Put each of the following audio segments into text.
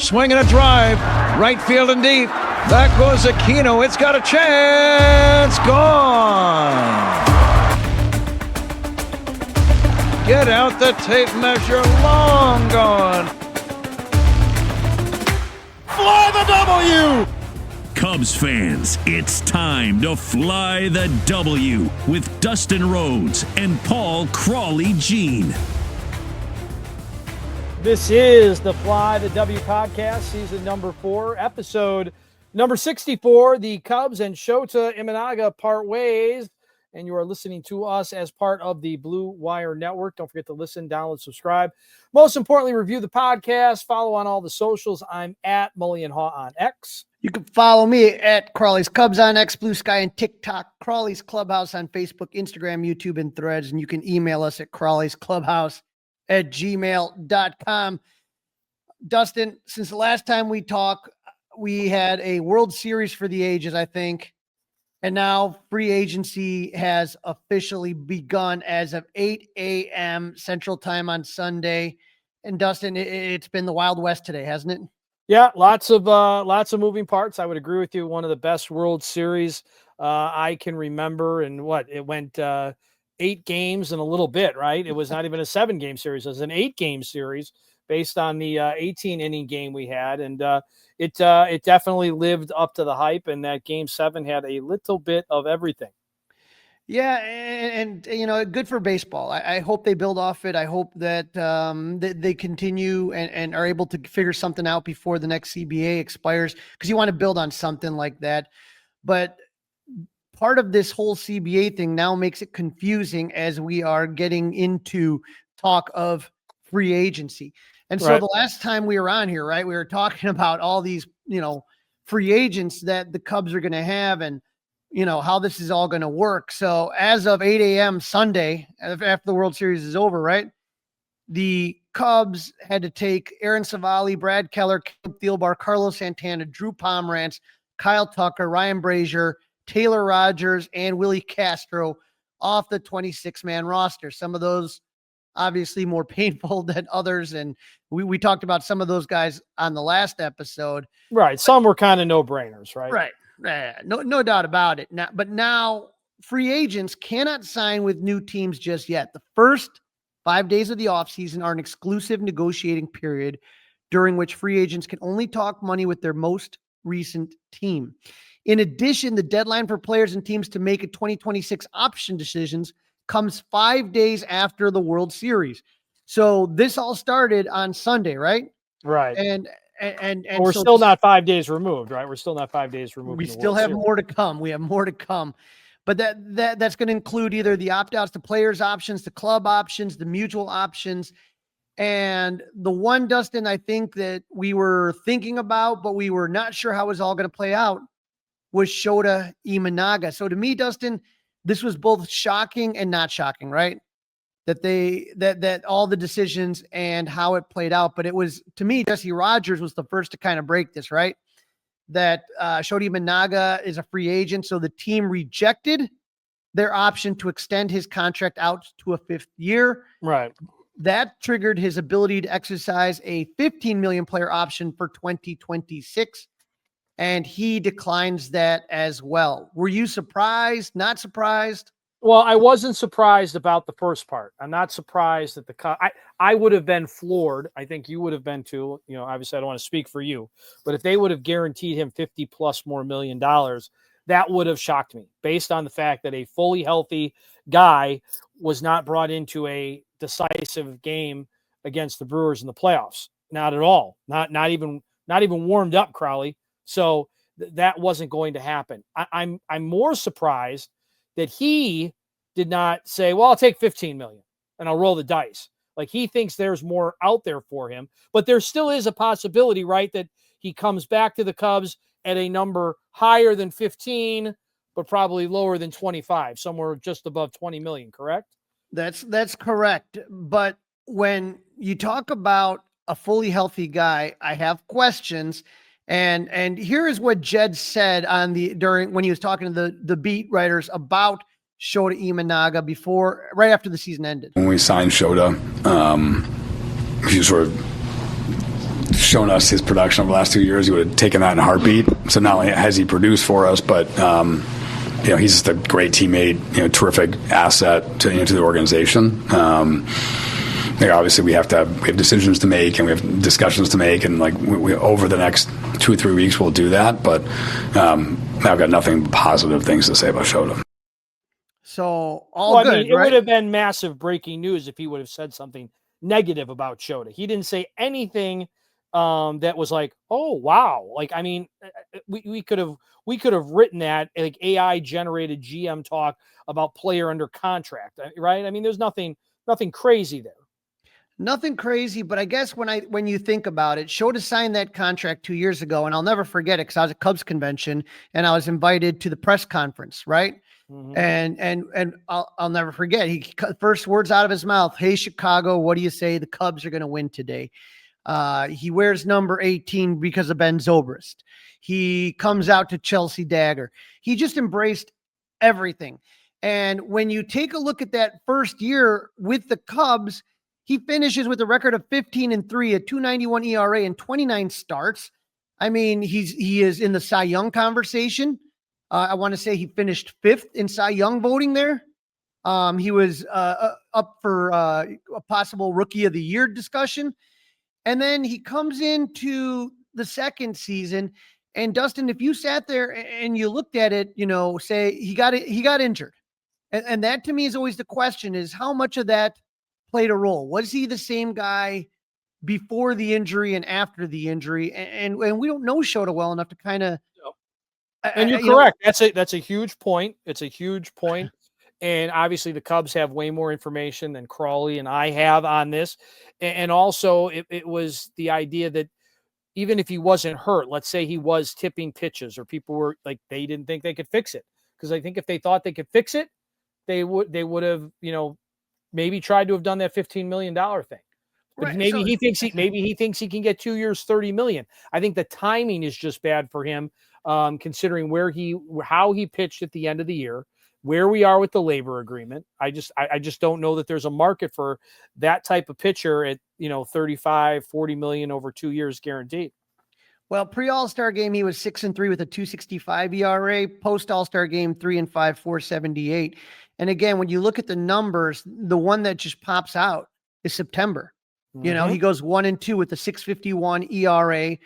Swinging a drive. Right field and deep. Back goes Aquino. It's got a chance. Gone. Get out the tape measure. Long gone. Fly the W! Cubs fans, it's time to fly the W with Dustin Rhodes and Paul Crawly Jean. This is the Fly the W podcast, season number 4, episode number 64. The Cubs and Shota Imanaga part ways, and you are listening to us as part of the Blue Wire Network. Don't forget to listen, download, subscribe. Most importantly, review the podcast. Follow on all the socials. I'm at Mully and Haw on X. You can follow me at Crawly's Cubs on X, Blue Sky, and TikTok. Crawly's Clubhouse on Facebook, Instagram, YouTube, and Threads. And you can email us at crawlysclubhouse@gmail.com. Dustin, since the last time we talked, we had a World Series for the ages, I think. And now free agency has officially begun as of 8 a.m. Central Time on Sunday. And Dustin, it's been the Wild West today, hasn't it? Yeah, lots of moving parts. I would agree with you. One of the best World Series I can remember. And it went 8 games in a little bit, right? It was not even a 7-game series. It was an 8-game series based on the 18-inning game we had. And it definitely lived up to the hype. And that Game 7 had a little bit of everything. Yeah, and you know, good for baseball. I hope they build off it. I hope that they continue and are able to figure something out before the next CBA expires, because you want to build on something like that. But part of this whole CBA thing now makes it confusing as we are getting into talk of free agency. And so The last time we were on here, right, we were talking about all these, free agents that the Cubs are going to have and, how this is all going to work. So as of 8 a.m. Sunday, after the World Series is over, right, the Cubs had to take Aaron Savali, Brad Keller, Caleb Thielbar, Carlos Santana, Drew Pomeranz, Kyle Tucker, Ryan Brazier, Taylor Rogers, and Willie Castro off the 26-man roster. Some of those obviously more painful than others. And we talked about some of those guys on the last episode. Right. Some were kind of no-brainers, right? Right. No doubt about it. But now free agents cannot sign with new teams just yet. The first 5 days of the offseason are an exclusive negotiating period during which free agents can only talk money with their most recent team. In addition, the deadline for players and teams to make a 2026 option decisions comes 5 days after the World Series. So this all started on Sunday, right? Right. And we're still not 5 days removed, right? We're still not 5 days removed. We still have more to come. We have more to come. But that's going to include either the opt-outs, the players' options, the club options, the mutual options. And the one, Dustin, I think that we were thinking about, but we were not sure how it was all going to play out, was Shota Imanaga. So to me, Dustin, this was both shocking and not shocking, right? That all the decisions and how it played out. But it was, to me, Jesse Rogers was the first to kind of break this, right? That Shota Imanaga is a free agent. So the team rejected their option to extend his contract out to a 5th year. Right. That triggered his ability to exercise a $15 million player option for 2026. And he declines that as well. Were you surprised? Not surprised? Well, I wasn't surprised about the first part. I'm not surprised that I would have been floored. I think you would have been too. Obviously I don't want to speak for you, but if they would have guaranteed him $50+ more million, that would have shocked me based on the fact that a fully healthy guy was not brought into a decisive game against the Brewers in the playoffs. Not at all. Not even warmed up, Crawly. So that wasn't going to happen. I'm more surprised that he did not say, well, I'll take 15 million and I'll roll the dice. Like, he thinks there's more out there for him, but there still is a possibility, right, that he comes back to the Cubs at a number higher than 15, but probably lower than 25, somewhere just above 20 million, correct? That's correct. But when you talk about a fully healthy guy, I have questions. And here is what Jed said when he was talking to the beat writers about Shota Imanaga right after the season ended. When we signed Shota, he sort of shown us his production over the last 2 years, he would have taken that in a heartbeat. So not only has he produced for us, but he's just a great teammate, terrific asset to the organization. Obviously, we have decisions to make and we have discussions to make, and we over the next 2 or 3 weeks we'll do that. But I've got nothing but positive things to say about Shota. So good. I mean, it right? would have been massive breaking news if he would have said something negative about Shota. He didn't say anything that was like, oh wow, I mean, we could have written that like AI generated GM talk about player under contract, right? I mean, there's nothing crazy there. Nothing crazy, but I guess when you think about it, Shota signed that contract 2 years ago, and I'll never forget it because I was at Cubs convention and I was invited to the press conference, right? Mm-hmm. And I'll never forget. He first words out of his mouth, "Hey Chicago, what do you say? The Cubs are going to win today." He wears number 18 because of Ben Zobrist. He comes out to Chelsea Dagger. He just embraced everything. And when you take a look at that first year with the Cubs, he finishes with a record of 15-3, a 2.91 ERA, and 29 starts. I mean, he is in the Cy Young conversation. I want to say he finished 5th in Cy Young voting there. He was up for a possible Rookie of the Year discussion. And then he comes into the second season. And Dustin, if you sat there and you looked at it, say he got injured. And that to me is always the question, is how much of that played a role? Was he the same guy before the injury and after the injury? And we don't know Shota well enough to kind of. And you're correct. That's a huge point. It's a huge point. And obviously the Cubs have way more information than Crawly and I have on this. And also it was the idea that even if he wasn't hurt, let's say he was tipping pitches or people were like, they didn't think they could fix it. Because I think if they thought they could fix it, they would have, maybe tried to have done that $15 million thing. But right, maybe he thinks he can get 2 years, $30 million. I think the timing is just bad for him, considering how he pitched at the end of the year, where we are with the labor agreement. I just don't know that there's a market for that type of pitcher at 35, 40 million over 2 years guaranteed. Well, pre-All-Star game, he was 6-3 with a 2.65 ERA. Post-All-Star game, 3-5, 4.78. And again, when you look at the numbers, the one that just pops out is September. Mm-hmm. He goes 1-2 with a 6.51 ERA.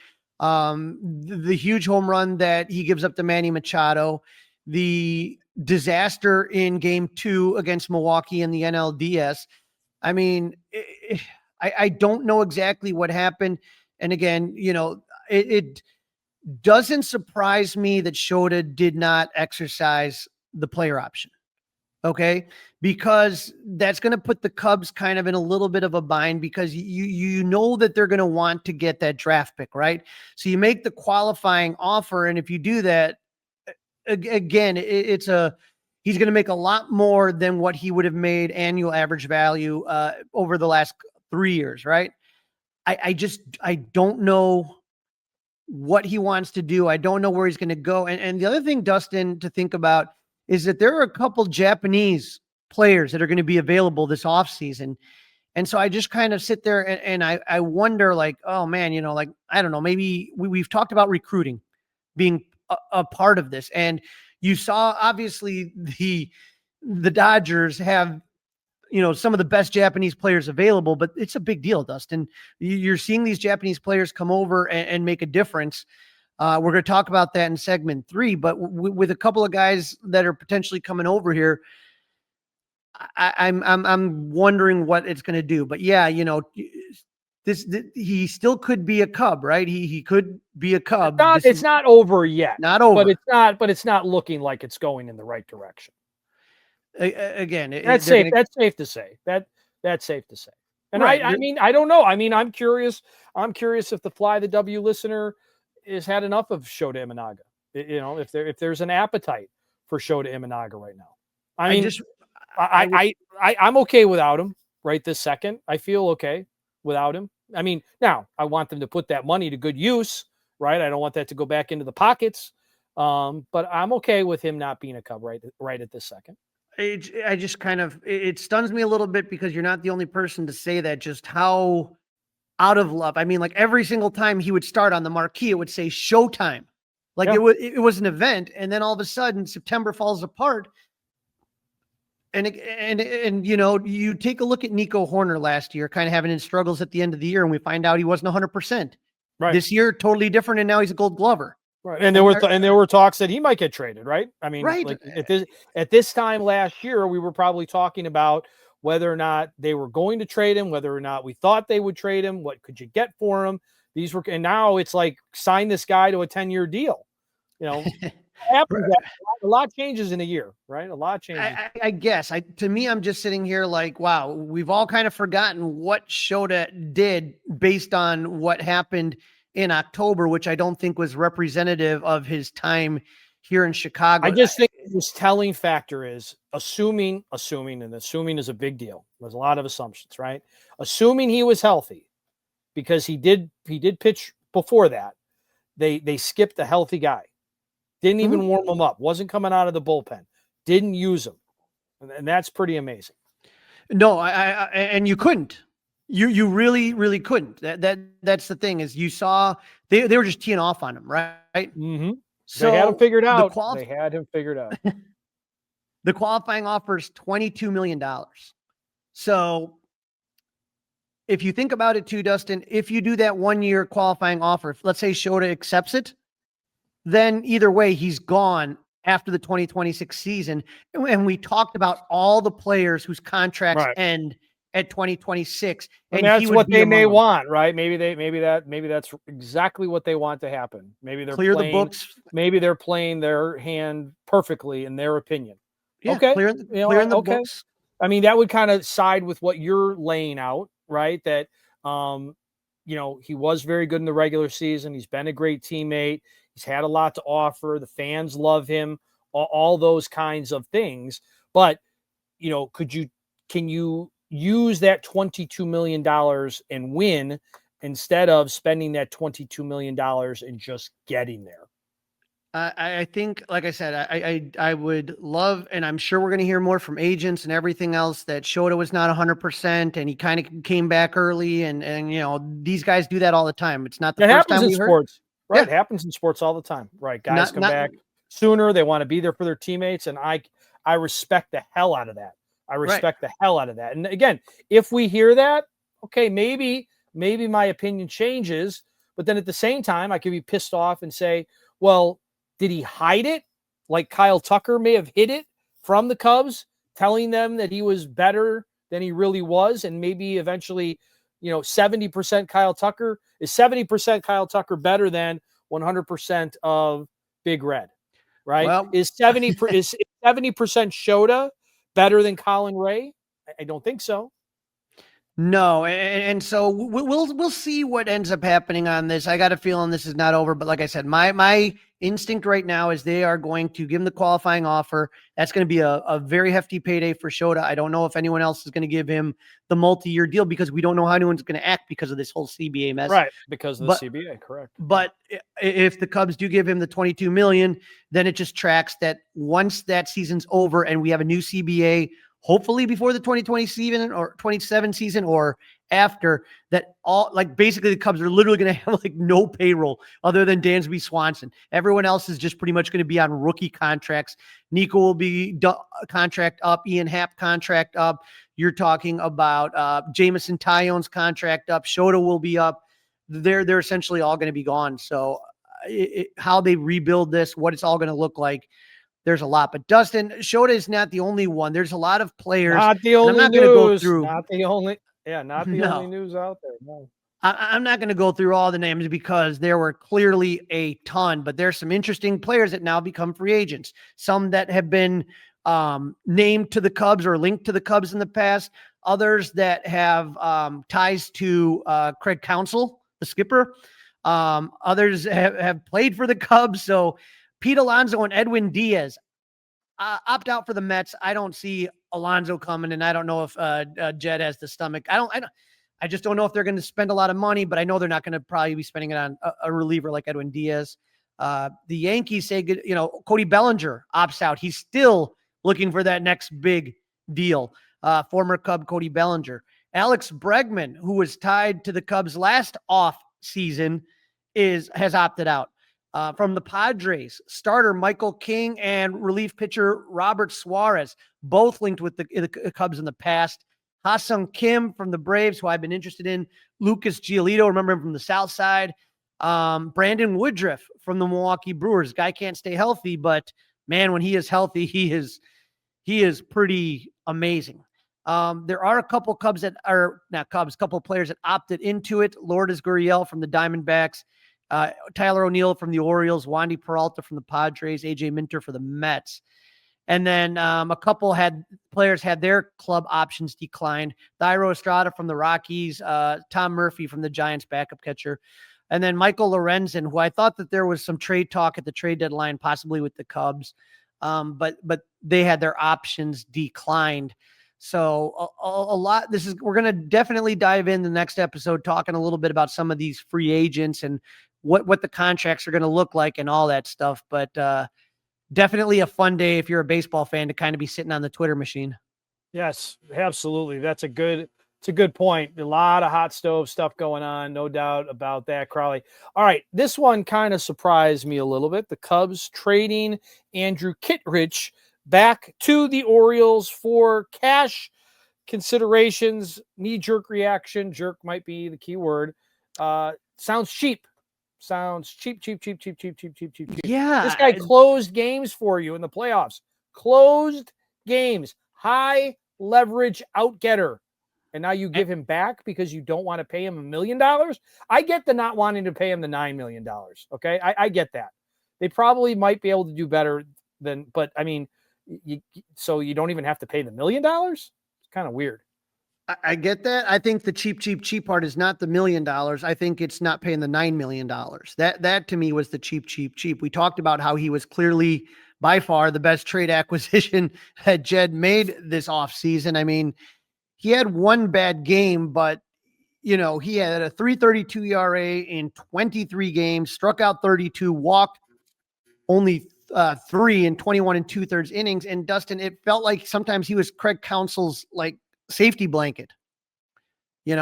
The huge home run that he gives up to Manny Machado, the disaster in game 2 against Milwaukee in the NLDS. I mean, I don't know exactly what happened. And again, it doesn't surprise me that Shota did not exercise the player option. Okay. Because that's going to put the Cubs kind of in a little bit of a bind because you know that they're going to want to get that draft pick, right? So you make the qualifying offer. And if you do that, again, he's going to make a lot more than what he would have made annual average value over the last 3 years, right? I don't know what he wants to do. I don't know where he's going to go. And the other thing, Dustin, to think about is that there are a couple Japanese players that are going to be available this offseason. And so I just kind of sit there and I wonder, like, oh man, I don't know, maybe we've talked about recruiting being a part of this. And you saw obviously the Dodgers have, some of the best Japanese players available, but it's a big deal, Dustin. You're seeing these Japanese players come over and make a difference. We're going to talk about that in segment 3, but with a couple of guys that are potentially coming over here, I'm wondering what it's going to do. But yeah, he still could be a Cub, right? He could be a Cub. It's not over yet. Not over. But it's not looking like it's going in the right direction. Again, that's safe. That's safe to say. That's safe to say. And right. I mean, I don't know. I mean, I'm curious if the Fly the W listener has had enough of Shota Imanaga. If there's an appetite for Shota Imanaga right now. I mean, I'm okay without him right this second. I feel okay without him. I mean, now I want them to put that money to good use, right? I don't want that to go back into the pockets. But I'm okay with him not being a Cub right at this second. I just kind of, it stuns me a little bit because you're not the only person to say that, just how out of love. I mean, like every single time he would start on the marquee, it would say Showtime. Like Yeah. it was an event. And then all of a sudden September falls apart. And you know, you take a look at Nico Horner last year, kind of having his struggles at the end of the year, and we find out he wasn't 100%. Right. This year, totally different, and now he's a Gold Glover. Right. And there were talks that he might get traded, right? I mean, Right. like at this time last year, we were probably talking about whether or not they were going to trade him, whether or not we thought they would trade him, what could you get for him? And now it's like sign this guy to a 10-year deal. You know, a lot changes in a year, right? A lot changes. I guess. To me, I'm just sitting here like, wow, we've all kind of forgotten what Shota did based on what happened in October, which I don't think was representative of his time here in Chicago. I just think this telling factor is assuming is a big deal. There's a lot of assumptions, right? Assuming he was healthy, because he did pitch before that. They skipped a healthy guy. Didn't even warm him up. Wasn't coming out of the bullpen. Didn't use him. And that's pretty amazing. No, and you couldn't. You really, really couldn't. That's the thing is you saw they were just teeing off on him, right? Mm-hmm. So they had him figured out. They had him figured out. The qualifying offer is $22 million. So if you think about it too, Dustin, if you do that 1-year qualifying offer, if, let's say Shota accepts it, then either way, he's gone after the 2026 season. And we talked about all the players whose contracts end at 2026. And that's what they may want, right? Maybe that's exactly what they want to happen. Maybe they're clear the books. Maybe they're playing their hand perfectly in their opinion. Yeah, okay. Clearing the books. I mean, that would kind of side with what you're laying out, right? That, you know, he was very good in the regular season. He's been a great teammate. He's had a lot to offer. The fans love him, all those kinds of things. But, you know, can you use that $22 million and win instead of spending that $22 million and just getting there? I think, like I said, I would love, and I'm sure we're going to hear more from agents and everything else, that Shota was not 100% and he kind of came back early. And, you know, these guys do that all the time. It's not the first time we heard. Sports. Right. Yeah. It happens in sports all the time. Right. Guys come back sooner. They want to be there for their teammates. And I respect the hell out of that. The hell out of that. And again, if we hear that, okay, maybe my opinion changes, but then at the same time, I could be pissed off and say, well, did he hide it? Like Kyle Tucker may have hid it from the Cubs, telling them that he was better than he really was. And maybe eventually, you know, 70% Kyle Tucker is 70% Kyle Tucker better than 100% of Big Red, right? Well, is 70% Shota better than Colin Ray? I don't think so. No, and so we'll see what ends up happening on this. I got a feeling this is not over, but like I said, my instinct right now is they are going to give him the qualifying offer. That's going to be a very hefty payday for Shota. I don't know if anyone else is going to give him the multi-year deal because we don't know how anyone's going to act because of this whole CBA mess. Right, because of the CBA, correct. But if the Cubs do give him the $22 million, then it just tracks that once that season's over and we have a new CBA, hopefully before the 2020 season or 27 season or after that, all like basically the Cubs are literally going to have like no payroll other than Dansby Swanson. Everyone else is just pretty much going to be on rookie contracts. Nico will be contract up. Ian Happ contract up. You're talking about Jamison Tyone's contract up. Shota will be up. They're essentially all going to be gone. So how they rebuild this, what it's all going to look like, there's a lot. But Dustin, Shota is not the only one. There's a lot of players. Not the only I'm not news. Going to go through. Not the only. Yeah, not the only news out there. No. I'm not going to go through all the names because there were clearly a ton, but there's some interesting players that now become free agents. Some that have been named to the Cubs or linked to the Cubs in the past. Others that have ties to Craig Counsell, the skipper. Others have played for the Cubs. So Pete Alonso and Edwin Diaz opt out for the Mets. I don't see Alonso coming, and I don't know if Jed has the stomach. I just don't know if they're going to spend a lot of money, but I know they're not going to probably be spending it on a reliever like Edwin Diaz. The Yankees say, you know, Cody Bellinger opts out. He's still looking for that next big deal. Former Cub Cody Bellinger. Alex Bregman, who was tied to the Cubs last off season, has opted out. From the Padres, starter Michael King and relief pitcher Robert Suarez, both linked with the Cubs in the past. Ha-Sung Kim from the Braves, who I've been interested in. Lucas Giolito, remember him from the South Side. Brandon Woodruff from the Milwaukee Brewers. Guy can't stay healthy, but man, when he is healthy, he is pretty amazing. There are a couple Cubs that are not Cubs, couple players that opted into it. Lourdes Gurriel from the Diamondbacks, Tyler O'Neill from the Orioles, Wandy Peralta from the Padres, AJ Minter for the Mets. And then a couple players had their club options declined. Thairo Estrada from the Rockies, Tom Murphy from the Giants, backup catcher. And then Michael Lorenzen, who I thought that there was some trade talk at the trade deadline, possibly with the Cubs. But they had their options declined. So a lot, we're going to definitely dive in the next episode, talking a little bit about some of these free agents and what the contracts are going to look like and all that stuff. But definitely a fun day if you're a baseball fan to kind of be sitting on the Twitter machine. Yes, absolutely. It's a good point. A lot of hot stove stuff going on. No doubt about that, Crawly. All right. This one kind of surprised me a little bit. The Cubs trading Andrew Kittredge back to the Orioles for cash considerations. Knee-jerk reaction. Jerk might be the key word. Sounds cheap. Sounds cheap. Yeah. This guy closed games for you in the playoffs. Closed games. High leverage out-getter. And now you give him back because you don't want to pay him $1 million? I get the not wanting to pay him the $9 million. Okay? I get that. They probably might be able to do better than, but I mean, so you don't even have to pay the $1 million? It's kind of weird. I get that. I think the cheap part is not the $1 million. I think it's not paying the $9 million. That to me was the cheap. We talked about how he was clearly by far the best trade acquisition that Jed made this offseason. I mean, he had one bad game, but he had a 3.32 ERA in 23 games, struck out 32, walked only 3 in 21 and 2/3 innings. And Dustin, it felt like sometimes he was Craig Counsell's safety blanket. He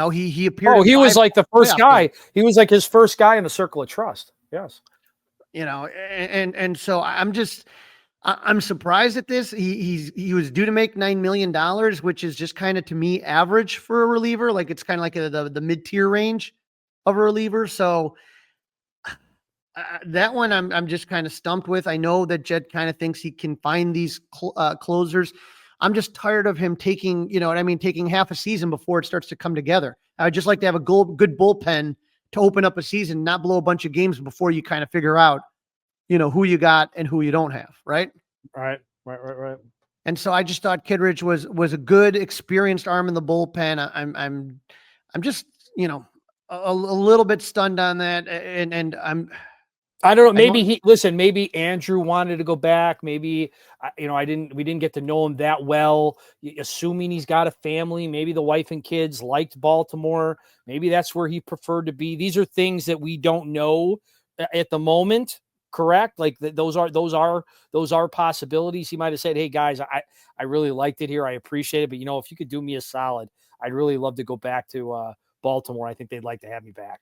appeared. Oh, he was like the first guy. He was like his first guy in the circle of trust. Yes. And so I'm surprised at this. He was due to make $9 million, which is just kind of, to me, average for a reliever. Like, it's kind of like the mid-tier range of a reliever. So that one I'm just kind of stumped with. I know that Jed kind of thinks he can find these closers. I'm just tired of him taking half a season before it starts to come together. I would just like to have a good bullpen to open up a season, not blow a bunch of games before you kind of figure out, who you got and who you don't have. Right. Right. And so I just thought Kittredge was a good, experienced arm in the bullpen. I'm just, a little bit stunned on that. And I don't know. Maybe Andrew wanted to go back. Maybe, we didn't get to know him that well, assuming he's got a family. Maybe the wife and kids liked Baltimore. Maybe that's where he preferred to be. These are things that we don't know at the moment. Correct. Like those are possibilities. He might've said, "Hey guys, I really liked it here. I appreciate it. But if you could do me a solid, I'd really love to go back to Baltimore. I think they'd like to have me back."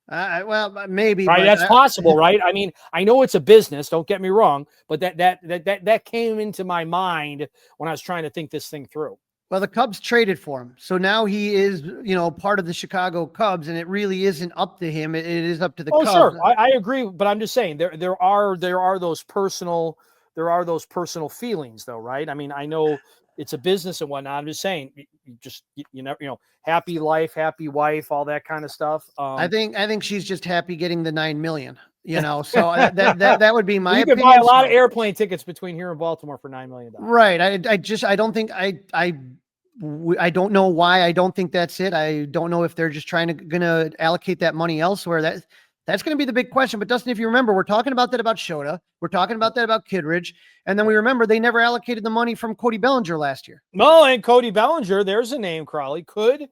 Well, maybe. Right, that's possible, right? I mean, I know it's a business. Don't get me wrong, but that came into my mind when I was trying to think this thing through. Well, the Cubs traded for him, so now he is, part of the Chicago Cubs, and it really isn't up to him. It is up to the Cubs. Sure, I agree, but I'm just saying there are those personal feelings, though, right? I mean, I know it's a business and whatnot. I'm just saying, you never, happy life, happy wife, all that kind of stuff. I think she's just happy getting the $9 million. So that would be my opinion. You could buy a lot of airplane tickets between here and Baltimore for $9 million. Right. I don't think I don't know why. I don't think that's it. I don't know if they're just gonna allocate that money elsewhere. That's going to be the big question. But Dustin, if you remember, we're talking about that about Shota. We're talking about that about Kittredge. And then we remember they never allocated the money from Cody Bellinger last year. No, and Cody Bellinger, there's a name, Crawly. Could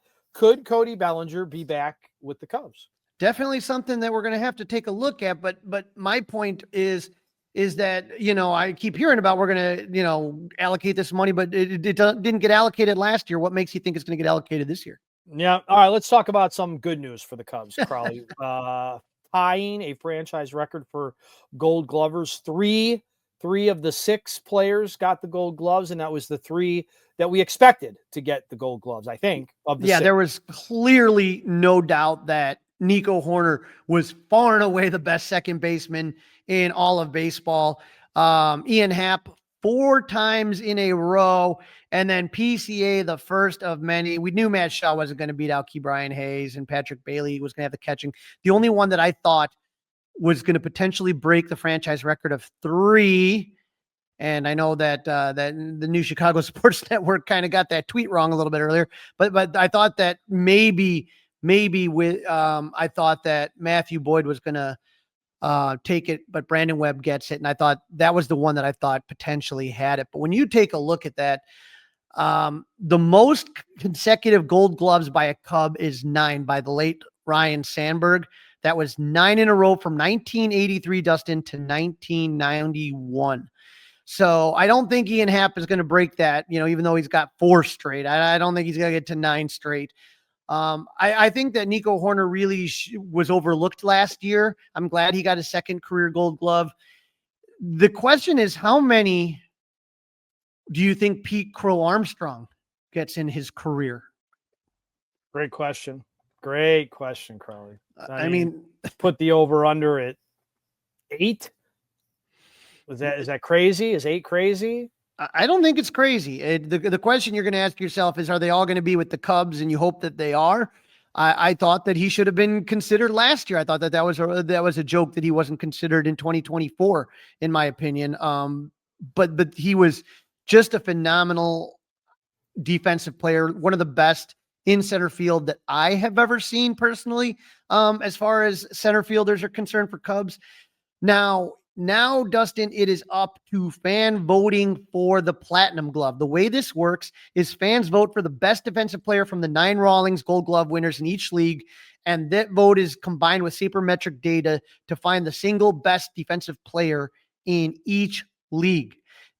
Cody Bellinger be back with the Cubs? Definitely something that we're going to have to take a look at. But my point is, is that, I keep hearing about we're going to, allocate this money, but it didn't get allocated last year. What makes you think it's going to get allocated this year? Yeah. All right. Let's talk about some good news for the Cubs, Crawly. Tying a franchise record for Gold Glovers. Three of the 6 players got the Gold Gloves, and that was the 3 that we expected to get the Gold Gloves, I think. Of the 6. There was clearly no doubt that Nico Hoerner was far and away the best second baseman in all of baseball. Ian Happ 4 times in a row, and then PCA, the first of many. We knew Matt Shaw wasn't going to beat out Brian Hayes, and Patrick Bailey was going to have the catching. The only one that I thought was going to potentially break the franchise record of 3, and I know that that the new Chicago Sports Network kind of got that tweet wrong a little bit earlier, but I thought that maybe with I thought that Matthew Boyd was going to take it, but Brandon Webb gets it. And I thought that was the one that I thought potentially had it. But when you take a look at that, the most consecutive Gold Gloves by a Cub is 9 by the late Ryan Sandberg. That was 9 in a row from 1983, Dustin, to 1991. So I don't think Ian Happ is going to break that, even though he's got 4 straight. I don't think he's going to get to 9 straight. I think that Nico Hoerner really was overlooked last year. I'm glad he got his second career Gold Glove. The question is, how many do you think Pete Crow Armstrong gets in his career? Great question. Great question, Crawly. I mean, put the over under at 8. Is that crazy? Is 8 crazy? I don't think it's crazy. The question you're going to ask yourself is, are they all going to be with the Cubs? And you hope that they are. I thought that he should have been considered last year. I thought that was a joke that he wasn't considered in 2024, in my opinion. But he was just a phenomenal defensive player, one of the best in center field that I have ever seen personally, as far as center fielders are concerned for Cubs. Now, Dustin, it is up to fan voting for the Platinum Glove. The way this works is fans vote for the best defensive player from the 9 Rawlings Gold Glove winners in each league, and that vote is combined with sabermetric data to find the single best defensive player in each league.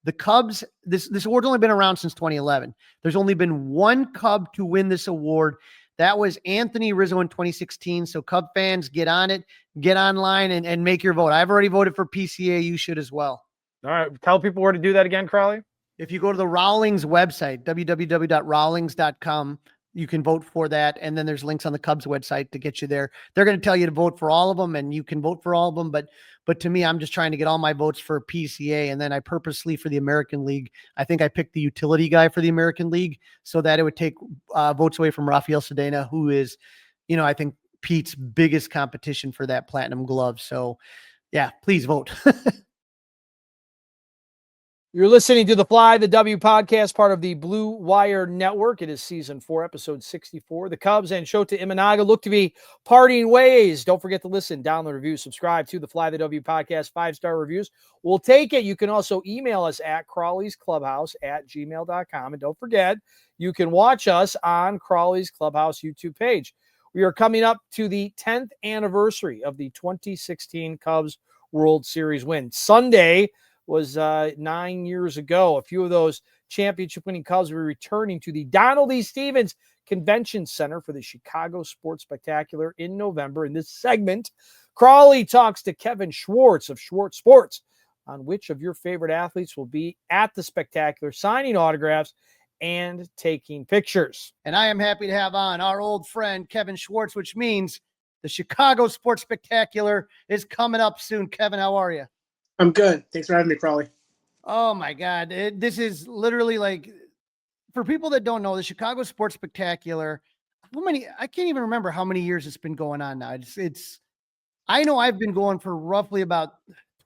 The Cubs, this award's only been around since 2011. There's only been 1 Cub to win this award. That was Anthony Rizzo in 2016. So Cub fans, get on it, get online and make your vote. I've already voted for PCA. You should as well. All right. Tell people where to do that again, Crawly. If you go to the Rawlings website, www.rawlings.com, you can vote for that. And then there's links on the Cubs website to get you there. They're going to tell you to vote for all of them, and you can vote for all of them. But to me, I'm just trying to get all my votes for PCA. And then I purposely, for the American League, I think I picked the utility guy for the American League so that it would take votes away from Rafael Cedena, who is, I think Pete's biggest competition for that Platinum Glove. So yeah, please vote. You're listening to the Fly the W podcast, part of the Blue Wire Network. It is season 4, episode 64. The Cubs and Shota Imanaga look to be parting ways. Don't forget to listen, download, review, subscribe to the Fly the W podcast. 5-star reviews. We'll take it. You can also email us at crawleysclubhouse@gmail.com. And don't forget, you can watch us on Crawley's Clubhouse YouTube page. We are coming up to the 10th anniversary of the 2016 Cubs World Series win. Sunday was 9 years ago. A few of those championship-winning Cubs will be returning to the Donald E. Stevens Convention Center for the Chicago Sports Spectacular in November. In this segment, Crawly talks to Kevin Schwartz of Schwartz Sports on which of your favorite athletes will be at the Spectacular, signing autographs and taking pictures. And I am happy to have on our old friend, Kevin Schwartz, which means the Chicago Sports Spectacular is coming up soon. Kevin, how are you? I'm good. Thanks for having me, Crawly. Oh my God. This is literally like, for people that don't know, the Chicago Sports Spectacular, I can't even remember how many years it's been going on now. I know I've been going for roughly about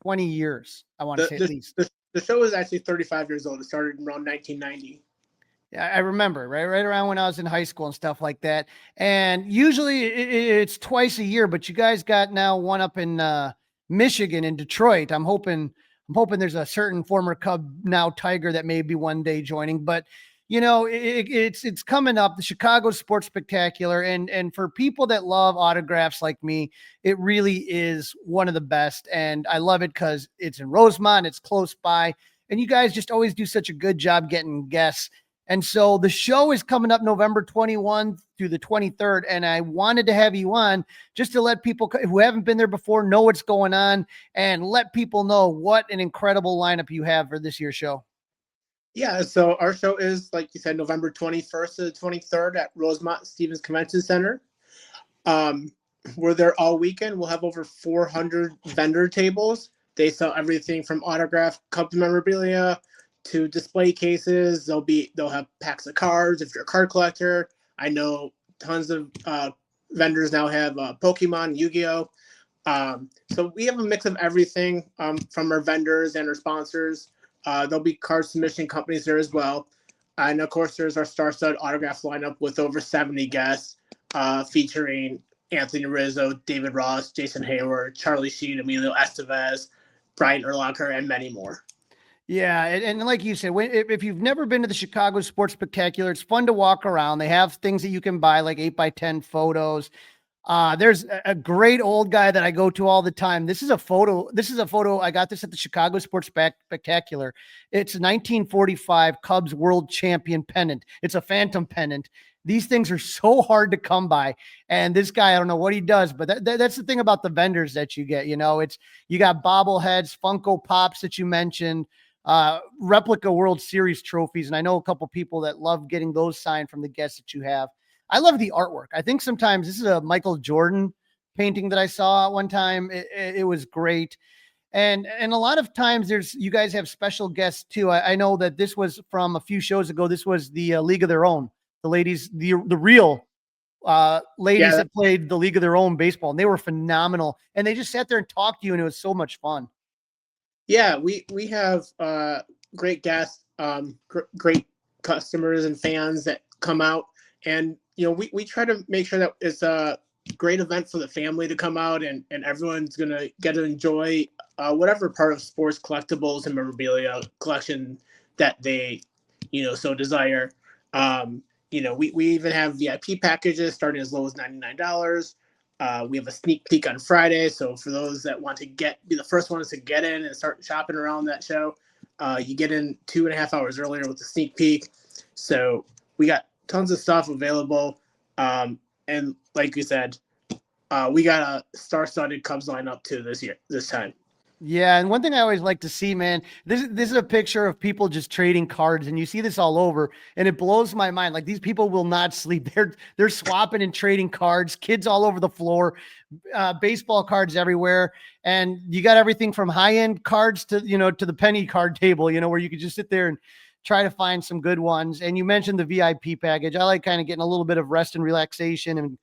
20 years. I want to say at least. The show is actually 35 years old. It started around 1990. Yeah, I remember, right around when I was in high school and stuff like that. And usually it's twice a year, but you guys got now one up in, Michigan and Detroit. I'm hoping there's a certain former Cub, now Tiger, that may be one day joining. But it's coming up, the Chicago Sports Spectacular. And for people that love autographs like me, it really is one of the best. And I love it because it's in Rosemont, it's close by, and you guys just always do such a good job getting guests. And so the show is coming up November 21 through the 23rd. And I wanted to have you on just to let people who haven't been there before know what's going on and let people know what an incredible lineup you have for this year's show. Yeah, so our show is, like you said, November 21st to the 23rd at Rosemont Stevens Convention Center. We're there all weekend. We'll have over 400 vendor tables. They sell everything from autographed Cubs memorabilia to display cases. They'll have packs of cards if you're a card collector. I know tons of vendors now have Pokemon, Yu-Gi-Oh. So we have a mix of everything from our vendors and our sponsors. There'll be card submission companies there as well. And of course, there's our star-studded autograph lineup with over 70 guests featuring Anthony Rizzo, David Ross, Jason Hayward, Charlie Sheen, Emilio Estevez, Brian Urlacher, and many more. Yeah, and like you said, if you've never been to the Chicago Sports Spectacular, it's fun to walk around. They have things that you can buy, like 8x10 photos. There's a great old guy that I go to all the time. This is a photo. I got this at the Chicago Sports Spectacular. It's a 1945 Cubs World Champion pennant. It's a phantom pennant. These things are so hard to come by. And this guy, I don't know what he does, but that's the thing about the vendors that you get. You got bobbleheads, Funko Pops that you mentioned, replica World Series trophies. And I know a couple people that love getting those signed from the guests that you have. I love the artwork. I think sometimes this is a Michael Jordan painting that I saw one time. It was great. And a lot of times you guys have special guests too. I know that this was from a few shows ago. This was the League of Their Own, the ladies, the real ladies that played the League of Their Own baseball, and they were phenomenal. And they just sat there and talked to you, and it was so much fun. Yeah, we have great guests, great customers and fans that come out. And, we try to make sure that it's a great event for the family to come out and everyone's going to get to enjoy whatever part of sports collectibles and memorabilia collection that they, so desire. We even have VIP packages starting as low as $99. We have a sneak peek on Friday. So for those that want to be the first ones to get in and start shopping around that show, you get in 2.5 hours earlier with the sneak peek. So we got tons of stuff available. And like you said, we got a star-studded Cubs lineup too this time. Yeah, and one thing I always like to see, man, this is a picture of people just trading cards, and you see this all over, and it blows my mind. Like, these people will not sleep. They're swapping and trading cards, kids all over the floor, baseball cards everywhere, and you got everything from high-end cards to the penny card table, where you could just sit there and try to find some good ones. And you mentioned the VIP package. I like kind of getting a little bit of rest and relaxation and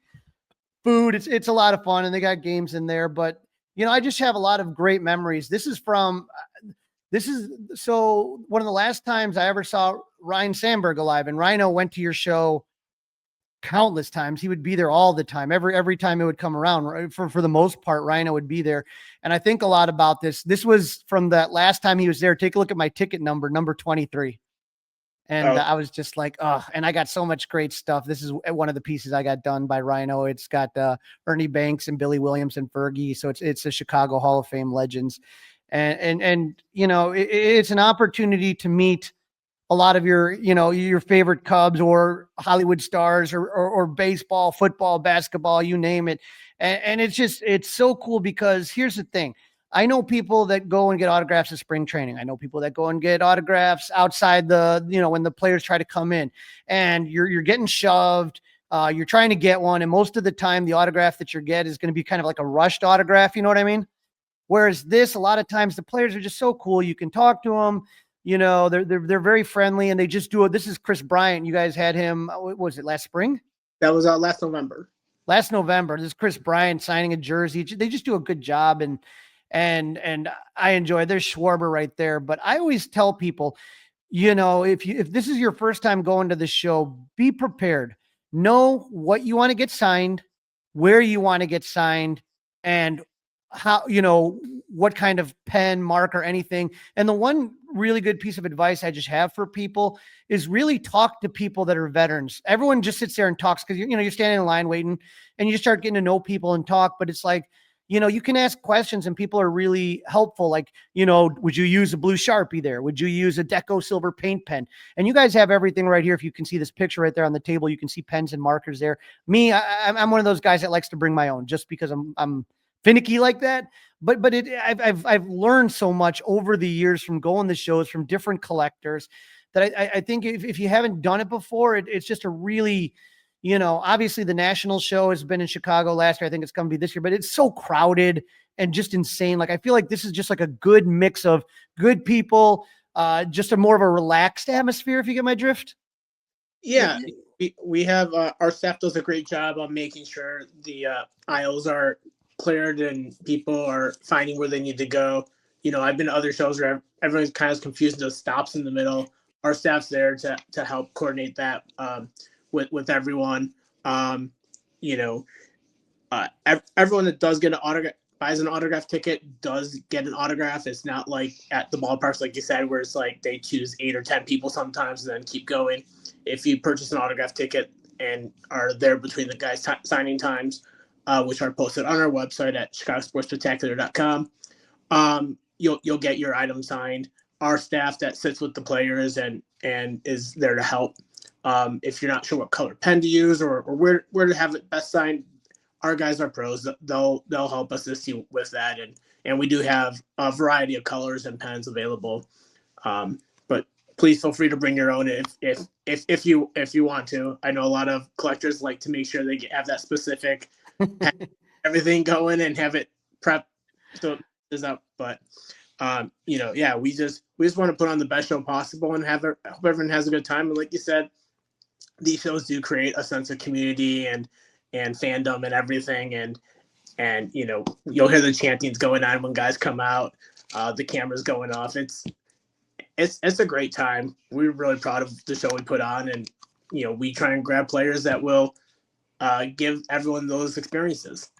food. It's a lot of fun, and they got games in there, but I just have a lot of great memories. This is one of the last times I ever saw Ryan Sandberg alive, and Rhino went to your show countless times. He would be there all the time. Every time it would come around, for the most part, Rhino would be there. And I think a lot about this. This was from that last time he was there. Take a look at my ticket number 23. And I was just like, and I got so much great stuff. This is one of the pieces I got done by Rhino. It's got Ernie Banks and Billy Williams and Fergie. So it's a Chicago Hall of Fame legends. And it's an opportunity to meet a lot of your favorite Cubs or Hollywood stars or baseball, football, basketball, you name it. And it's so cool because here's the thing. I know people that go and get autographs at spring training. I know people that go and get autographs outside when the players try to come in, and you're getting shoved. You're trying to get one, and most of the time the autograph that you get is going to be kind of like a rushed autograph. You know what I mean? Whereas this, a lot of times the players are just so cool. You can talk to them. They're very friendly, and they just do it. This is Chris Bryant. You guys had him. What was it, last spring? That was last November. This is Chris Bryant signing a jersey. They just do a good job, and I enjoy. There's Schwarber right there. But I always tell people, if this is your first time going to the show, be prepared. Know what you want to get signed, where you want to get signed, and how, what kind of pen, marker, anything. And the one really good piece of advice I just have for people is really talk to people that are veterans. Everyone just sits there and talks because you're standing in line waiting and you start getting to know people and talk, but it's like, you can ask questions and people are really helpful. Like, would you use a blue Sharpie there? Would you use a Deco silver paint pen? And you guys have everything right here. If you can see this picture right there on the table, you can see pens and markers there. Me, I'm one of those guys that likes to bring my own just because I'm finicky like that. But I've learned so much over the years from going to shows from different collectors that I think if you haven't done it before, it's just a really, obviously the national show has been in Chicago last year. I think it's going to be this year, but it's so crowded and just insane. Like, I feel like this is just like a good mix of good people, just a more of a relaxed atmosphere, if you get my drift. Yeah, we have our staff does a great job on making sure the aisles are cleared and people are finding where they need to go. I've been to other shows where everyone's kind of confused and just stops in the middle. Our staff's there to help coordinate that with everyone. Everyone that does get an autograph, buys an autograph ticket, does get an autograph. It's not like at the ballparks, like you said, where it's like they choose 8 or 10 people sometimes and then keep going. If you purchase an autograph ticket and are there between the guys' signing times, which are posted on our website at chicagosportspectacular.com, you'll get your item signed. Our staff that sits with the players and is there to help. If you're not sure what color pen to use or where to have it best signed, our guys are pros. They'll help assist you with that. And we do have a variety of colors and pens available. But please feel free to bring your own if you want to. I know a lot of collectors like to make sure they have that specific everything going and have it prepped so it's up. But we just want to put on the best show possible and hope everyone has a good time. And like you said, these shows do create a sense of community and fandom and everything. And you'll hear the chantings going on when guys come out, the cameras going off. It's a great time. We're really proud of the show we put on, and we try and grab players that will give everyone those experiences.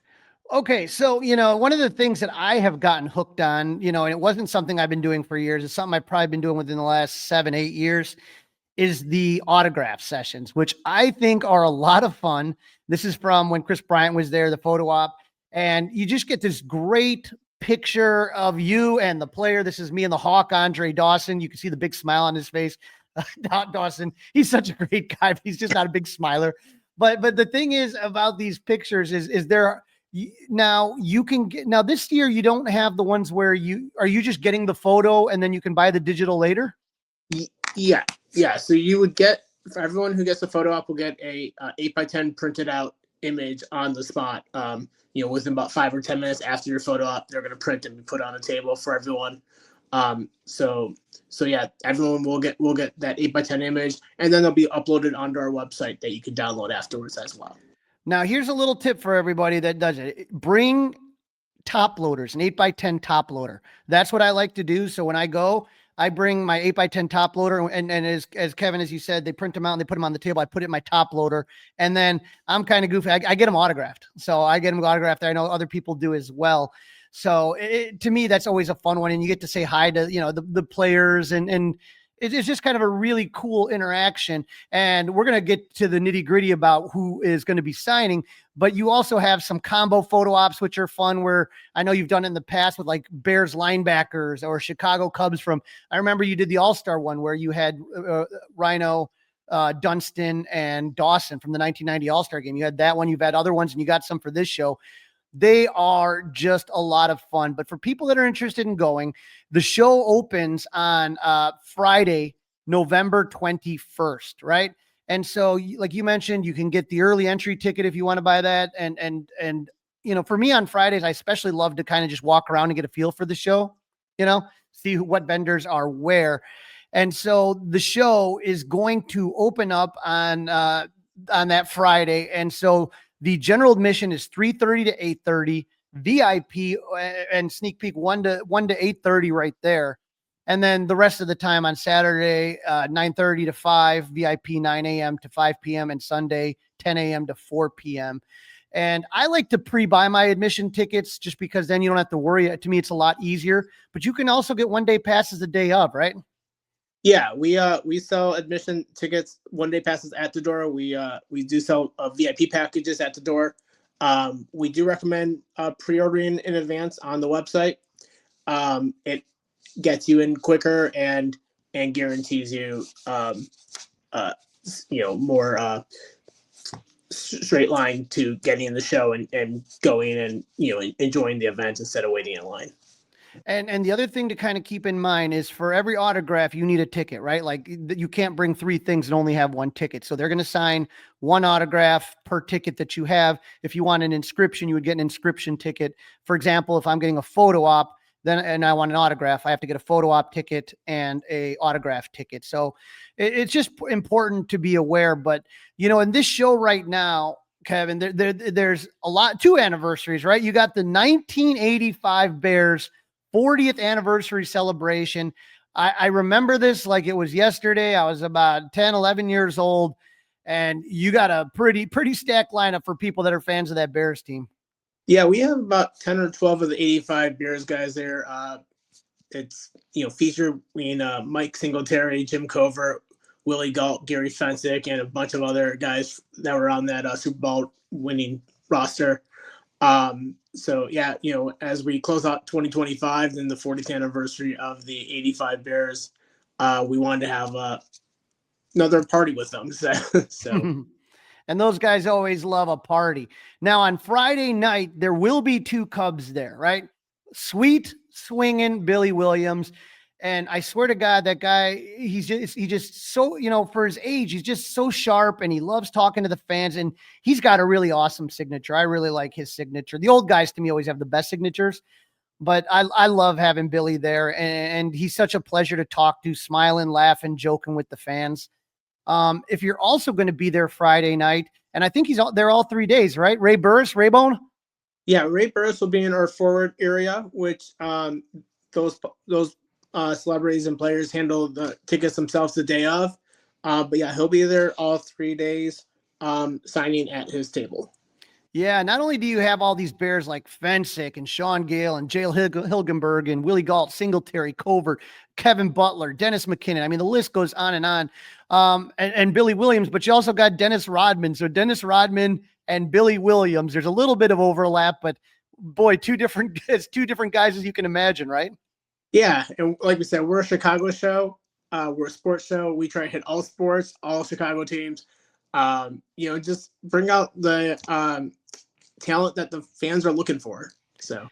Okay. So, one of the things that I have gotten hooked on, and it wasn't something I've been doing for years. It's something I've probably been doing within the last 7-8 years, is the autograph sessions, which I think are a lot of fun. This is from when Chris Bryant was there, the photo op, and you just get this great picture of you and the player. This is me and the Hawk, Andre Dawson. You can see the big smile on his face. Dawson, he's such a great guy, but he's just not a big smiler. But the thing is about these pictures is there now you can get, now this year you don't have the ones where you just getting the photo and then you can buy the digital later. Yeah. So you would get, for everyone who gets the photo op, will get a 8x10 printed out image on the spot. Within about 5 or 10 minutes after your photo op, they're going to print and be put on a table for everyone. So yeah, everyone will get that 8x10 image, and then they'll be uploaded onto our website that you can download afterwards as well. Now, here's a little tip for everybody that does it. Bring top loaders, an 8x10 top loader. That's what I like to do. So when I go, I bring my 8x10 top loader, and as Kevin, as you said, they print them out and they put them on the table. I put it in my top loader, and then I'm kind of goofy. I get them autographed. So I get them autographed. I know other people do as well. So to me, that's always a fun one. And you get to say hi to, the players, and it's just kind of a really cool interaction. And we're going to get to the nitty gritty about who is going to be signing, but you also have some combo photo ops, which are fun, where I know you've done it in the past with like Bears linebackers or Chicago Cubs I remember you did the All-Star one where you had Rhino, Dunston and Dawson from the 1990 All-Star game. You had that one, you've had other ones, and you got some for this show. They are just a lot of fun. But for people that are interested in going, the show opens on Friday, November 21st, right? And so, like you mentioned, you can get the early entry ticket if you want to buy that. And for me on Fridays, I especially love to kind of just walk around and get a feel for the show, see what vendors are where. And so the show is going to open up on that Friday. And so the general admission is 3:30 to 8:30, VIP and sneak peek 1 to 8:30 right there. And then the rest of the time on Saturday, 9:30 to 5, VIP 9 a.m. to 5 p.m. and Sunday 10 a.m. to 4 p.m. And I like to pre-buy my admission tickets just because then you don't have to worry. To me, it's a lot easier. But you can also get one-day passes the day of, right? Yeah, we sell admission tickets, one-day passes at the door. We do sell VIP packages at the door. We do recommend pre-ordering in advance on the website. It gets you in quicker and guarantees you more straight line to getting in the show and going and enjoying the event instead of waiting in line. And the other thing to kind of keep in mind is for every autograph, you need a ticket, right? Like you can't bring 3 things and only have 1 ticket. So they're going to sign 1 autograph per ticket that you have. If you want an inscription, you would get an inscription ticket. For example, if I'm getting a photo op, and I want an autograph, I have to get a photo op ticket and a autograph ticket. So it's just important to be aware. But, in this show right now, Kevin, there's a lot, 2 anniversaries, right? You got the 1985 Bears 40th anniversary celebration. I remember this like it was yesterday. I was about 10, 11 years old, and you got a pretty stacked lineup for people that are fans of that Bears team. Yeah, we have about 10 or 12 of the 85 Bears guys there. It's, featuring Mike Singletary, Jim Covert, Willie Galt, Gary Fensick, and a bunch of other guys that were on that Super Bowl winning roster. So yeah, as we close out 2025 and the 40th anniversary of the 85 Bears, we wanted to have another party with them. So. And those guys always love a party. Now on Friday night, there will be 2 Cubs there, right? Sweet swinging Billy Williams. And I swear to God, that guy, he just so, for his age, he's just so sharp and he loves talking to the fans, and he's got a really awesome signature. I really like his signature. The old guys to me always have the best signatures, but I love having Billy there, and he's such a pleasure to talk to, smiling, laughing, joking with the fans. If you're also going to be there Friday night, and I think he's there all 3 days, right? Ray Burris, Raybone? Yeah, Ray Burris will be in our forward area, which those celebrities and players handle the tickets themselves the day of. But yeah, he'll be there all 3 days, signing at his table. Yeah, not only do you have all these Bears like Fensick and Sean Gale and Jale Hilgenberg and Willie Galt, Singletary, Covert, Kevin Butler, Dennis McKinnon. I mean, the list goes on and on. And Billy Williams, but you also got Dennis Rodman. So Dennis Rodman and Billy Williams, there's a little bit of overlap, but boy, 2 different guys as you can imagine, right? Yeah, and like we said, we're a Chicago show. We're a sports show. We try to hit all sports, all Chicago teams. Just bring out the talent that the fans are looking for. So,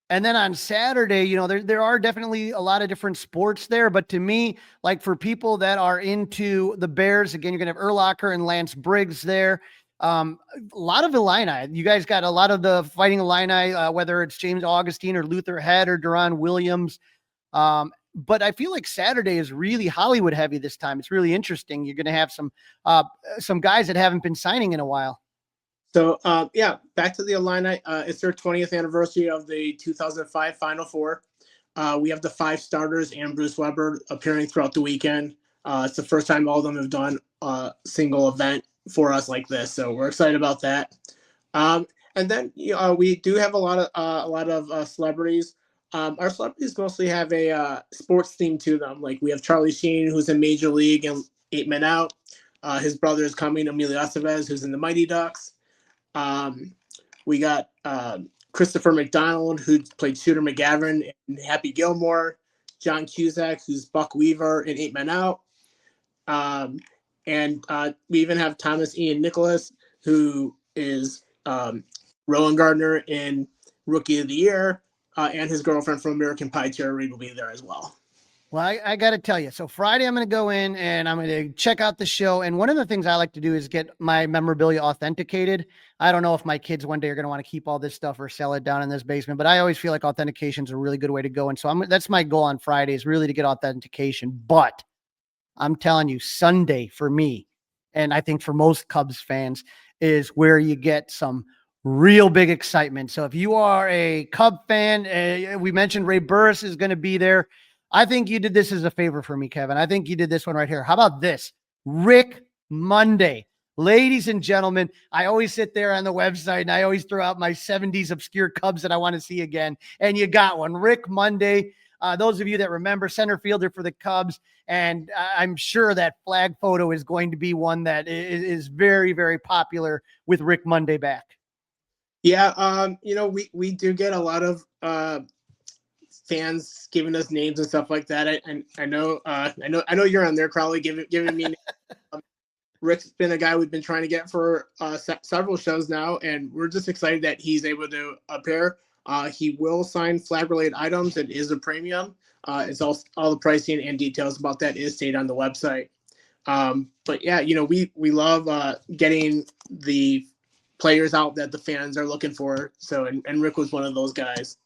and then on Saturday, there are definitely a lot of different sports there, but to me, like for people that are into the Bears, again, you're gonna have Urlacher and Lance Briggs there. A lot of Illini. You guys got a lot of the Fighting Illini, whether it's James Augustine or Luther Head or Deron Williams. But I feel like Saturday is really Hollywood heavy this time. It's really interesting. You're going to have some guys that haven't been signing in a while. So, back to the Illini. It's their 20th anniversary of the 2005 Final Four. We have the 5 starters and Bruce Weber appearing throughout the weekend. It's the first time all of them have done a single event for us like this. So we're excited about that. And then we do have a lot of celebrities. Our celebrities mostly have a sports theme to them. Like we have Charlie Sheen, who's in Major League and 8 Men Out. His brother is coming, Emilio Estevez, who's in the Mighty Ducks. We got Christopher McDonald, who played Shooter McGavin in Happy Gilmore. John Cusack, who's Buck Weaver in 8 Men Out. And we even have Thomas Ian Nicholas, who is Rowan Gardner in Rookie of the Year. And his girlfriend from American Pie, Tara Reid, will be there as well. Well, I got to tell you. So Friday, I'm going to go in and I'm going to check out the show. And one of the things I like to do is get my memorabilia authenticated. I don't know if my kids one day are going to want to keep all this stuff or sell it down in this basement, but I always feel like authentication is a really good way to go. And so that's my goal on Friday, is really to get authentication. But I'm telling you, Sunday for me, and I think for most Cubs fans, is where you get some real big excitement. So if you are a Cub fan, we mentioned Ray Burris is going to be there. I think you did this as a favor for me, Kevin. I think you did this one right here. How about this? Rick Monday. Ladies and gentlemen, I always sit there on the website and I always throw out my 70s obscure Cubs that I want to see again. And you got one, Rick Monday. Those of you that remember, center fielder for the Cubs. And I'm sure that flag photo is going to be one that is very, very popular with Rick Monday back. Yeah. We do get a lot of fans giving us names and stuff like that. I know you're on there, Crawly, giving me Rick's been a guy we've been trying to get for several shows now, and we're just excited that he's able to appear. He will sign flag-related items. It is a premium. It's all the pricing and details about that is stated on the website. But yeah, we love getting the players out that the fans are looking for. So, and Rick was one of those guys.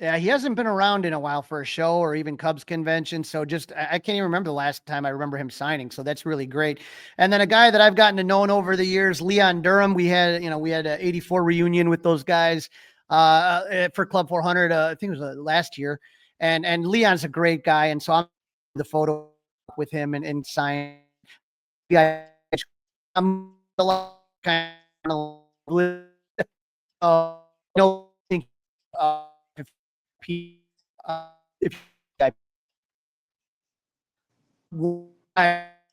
Yeah, he hasn't been around in a while for a show or even Cubs convention. So I can't even remember the last time I remember him signing. So that's really great. And then a guy that I've gotten to know over the years, Leon Durham. We had an 84 reunion with those guys for Club 400. I think it was last year. And Leon's a great guy. And so I'm the photo with him and sign. Yeah, I'm a lot kind of if at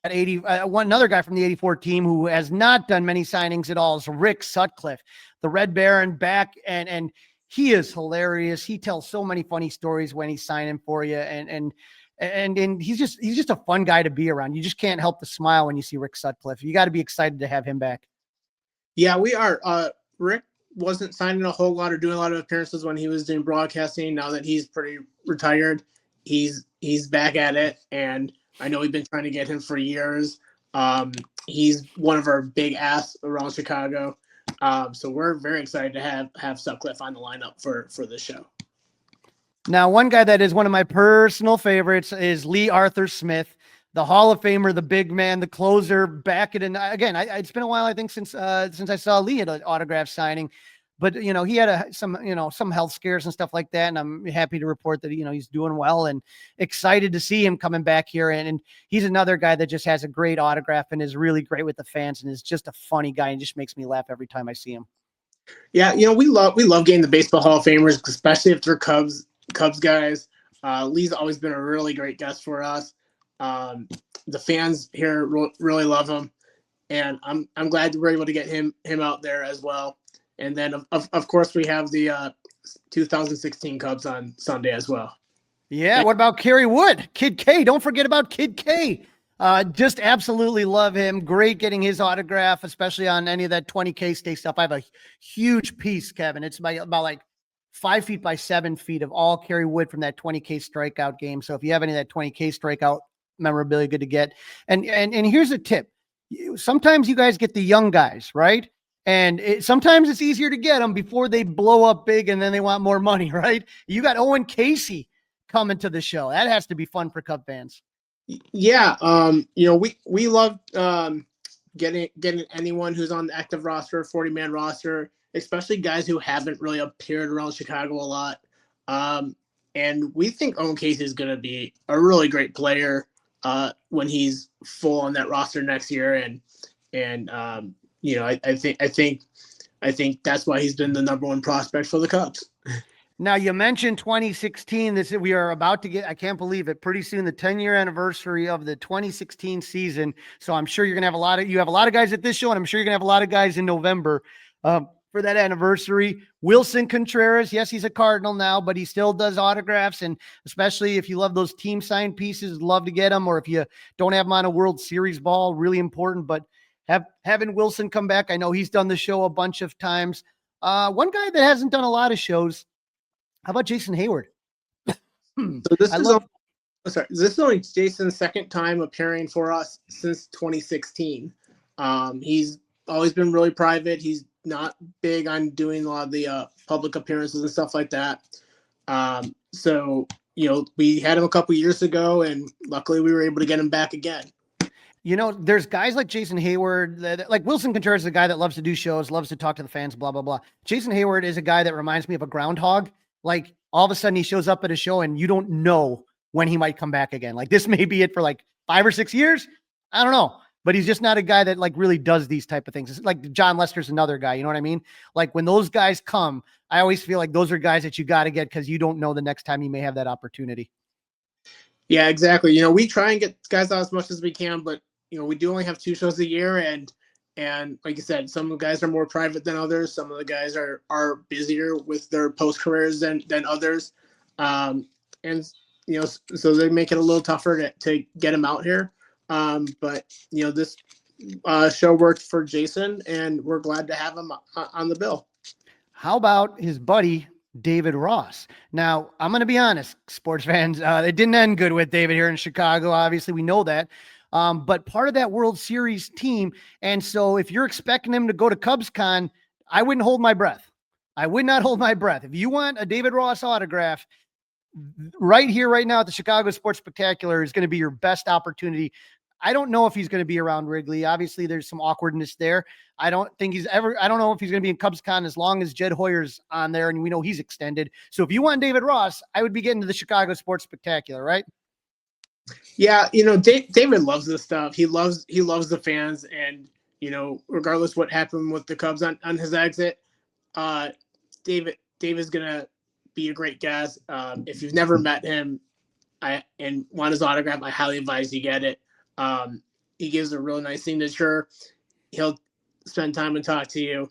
80, one another guy from the 84 team who has not done many signings at all is Rick Sutcliffe, the Red Baron back, and he is hilarious. He tells so many funny stories when he's signing for you, and he's just a fun guy to be around. You just can't help to smile when you see Rick Sutcliffe. You got to be excited to have him back. Yeah, we are. Rick wasn't signing a whole lot or doing a lot of appearances when he was doing broadcasting. Now that he's pretty retired, he's back at it, and I know we've been trying to get him for years. He's one of our big ass around Chicago, so we're very excited to have Sutcliffe on the lineup for the show. Now, one guy that is one of my personal favorites is Lee Arthur Smith, the Hall of Famer, the big man, the closer, back at again. It's been a while, I think, since I saw Lee at an autograph signing, but he had some health scares and stuff like that, and I'm happy to report that he's doing well and excited to see him coming back here. And he's another guy that just has a great autograph and is really great with the fans and is just a funny guy and just makes me laugh every time I see him. Yeah, we love getting the Baseball Hall of Famers, especially if they're Cubs guys. Lee's always been a really great guest for us. The fans here really love him, and I'm glad we're able to get him out there as well. And then of course we have the 2016 Cubs on Sunday as well. Yeah. What about Kerry Wood? Kid K. Don't forget about Kid K. Just absolutely love him. Great getting his autograph, especially on any of that 20K stake stuff. I have a huge piece, Kevin. It's about like 5 feet by 7 feet of all Kerry Wood from that 20K strikeout game. So if you have any of that 20K strikeout memorabilia, good to get. And here's a tip. Sometimes you guys get the young guys, right? And sometimes it's easier to get them before they blow up big and then they want more money, right? You got Owen Casey coming to the show. That has to be fun for Cub fans. Yeah. We love getting anyone who's on the active roster, 40-man roster, especially guys who haven't really appeared around Chicago a lot. And we think Owen Casey is going to be a really great player when he's full on that roster next year. And I think that's why he's been the number one prospect for the Cubs. Now, you mentioned 2016. We are about to get, I can't believe it, pretty soon, the 10-year anniversary of the 2016 season. So I'm sure you're going to have you have a lot of guys at this show, and I'm sure you're going to have a lot of guys in November for that anniversary. Wilson Contreras, yes, he's a Cardinal now, but he still does autographs. And especially if you love those team signed pieces, love to get them. Or if you don't have them on a World Series ball, really important. But having Wilson come back, I know he's done the show a bunch of times. One guy that hasn't done a lot of shows, how about Jason Hayward? So this is only Jason's second time appearing for us since 2016. He's always been really private. He's not big on doing a lot of the public appearances and stuff like that. So we had him a couple years ago, and luckily we were able to get him back again. There's guys like Jason Hayward, like Wilson Contreras is a guy that loves to do shows, loves to talk to the fans, blah, blah, blah. Jason Hayward is a guy that reminds me of a groundhog. Like all of a sudden he shows up at a show and you don't know when he might come back again. Like this may be it for like 5 or 6 years. I don't know. but he's just not a guy that like really does these type of things. It's like John Lester's another guy. You know what I mean? Like when those guys come, I always feel like those are guys that you got to get because you don't know the next time you may have that opportunity. Yeah, exactly. We try and get guys out as much as we can, but we do only have 2 shows a year, and like you said, some of the guys are more private than others. Some of the guys are busier with their post careers than others, and so they make it a little tougher to get them out here. But this show worked for Jason, and we're glad to have him on the bill. How about his buddy David Ross? Now, I'm going to be honest, sports fans, it didn't end good with David here in Chicago. Obviously, we know that. But part of that World Series team. And so if you're expecting him to go to CubsCon, I wouldn't hold my breath. I would not hold my breath. If you want a David Ross autograph right here, right now at the Chicago Sports Spectacular is going to be your best opportunity. I don't know if he's going to be around Wrigley. Obviously, there's some awkwardness there. I don't know if he's going to be in CubsCon as long as Jed Hoyer's on there, and we know he's extended. So if you want David Ross, I would be getting to the Chicago Sports Spectacular, right? Yeah, David loves this stuff. He loves the fans, and regardless what happened with the Cubs on his exit, David's gonna be a great guest. If you've never met him, and want his autograph, I highly advise you get it. He gives a really nice signature. He'll spend time and talk to you.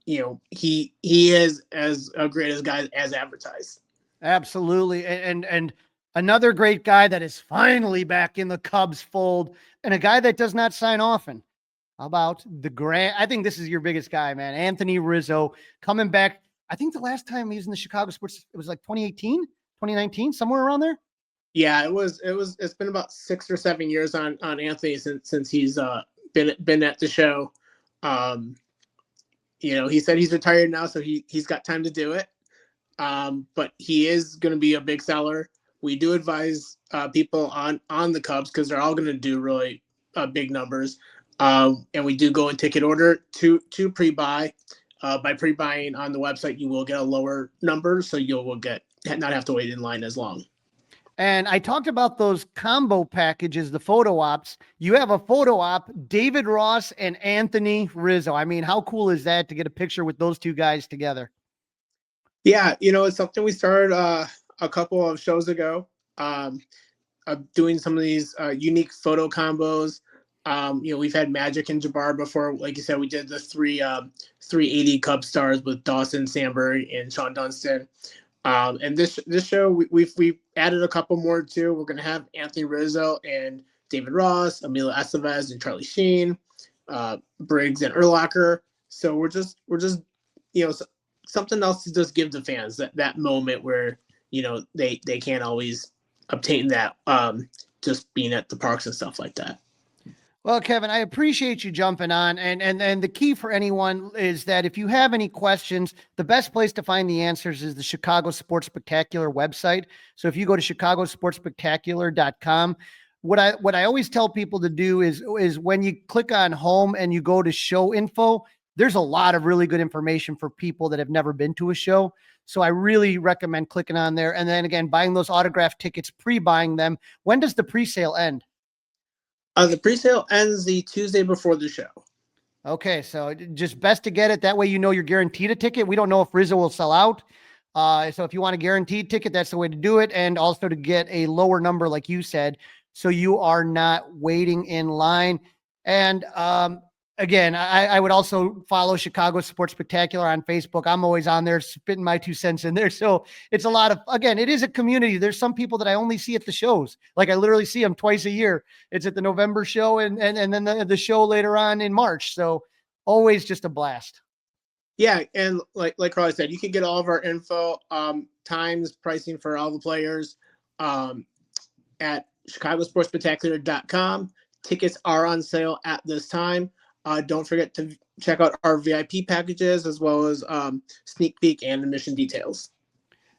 He is as great as guys as advertised. Absolutely. And another great guy that is finally back in the Cubs fold, and a guy that does not sign often. How about I think this is your biggest guy, man. Anthony Rizzo coming back. I think the last time he was in the Chicago Sports, it was like 2018, 2019, somewhere around there. Yeah, it's been about 6 or 7 years on Anthony since he's been at the show. He said he's retired now, so he's got time to do it. But he is going to be a big seller. We do advise people on the Cubs because they're all going to do really big numbers. And we do go in ticket order to pre-buy. By pre-buying on the website, you will get a lower number, so you will not have to wait in line as long. And I talked about those combo packages, the photo ops. You have a photo op, David Ross and Anthony Rizzo. I mean, how cool is that to get a picture with those two guys together? Yeah, it's something we started a couple of shows ago, doing some of these unique photo combos. We've had Magic and Jabbar before. Like you said, we did the 380 Cub stars with Dawson, Sandberg, and Sean Dunston. And this show, we've added a couple more too. We're going to have Anthony Rizzo and David Ross, Emilio Estevez and Charlie Sheen, Briggs and Urlacher. So we're just something else to just give the fans that moment where they can't always obtain that just being at the parks and stuff like that. Well, Kevin, I appreciate you jumping on. And the key for anyone is that if you have any questions, the best place to find the answers is the Chicago Sports Spectacular website. So if you go to chicagosportspectacular.com, what I always tell people to do is when you click on home and you go to show info, there's a lot of really good information for people that have never been to a show. So I really recommend clicking on there. And then again, buying those autograph tickets, pre-buying them. When does the pre-sale end? The pre-sale ends the Tuesday before the show. Okay, so just best to get it. That way you're guaranteed a ticket. We don't know if Rizzo will sell out. So if you want a guaranteed ticket, that's the way to do it. And also to get a lower number, like you said, so you are not waiting in line. And again, I would also follow Chicago Sports Spectacular on Facebook. I'm always on there spitting my 2 cents in there. So it's a lot of, again, it is a community. There's some people that I only see at the shows. Like I literally see them twice a year. It's at the November show and then the show later on in March. So always just a blast. Yeah. And like Crawly said, you can get all of our info, times, pricing for all the players at chicagosportspectacular.com. Tickets are on sale at this time. Don't forget to check out our VIP packages as well as sneak peek and admission details.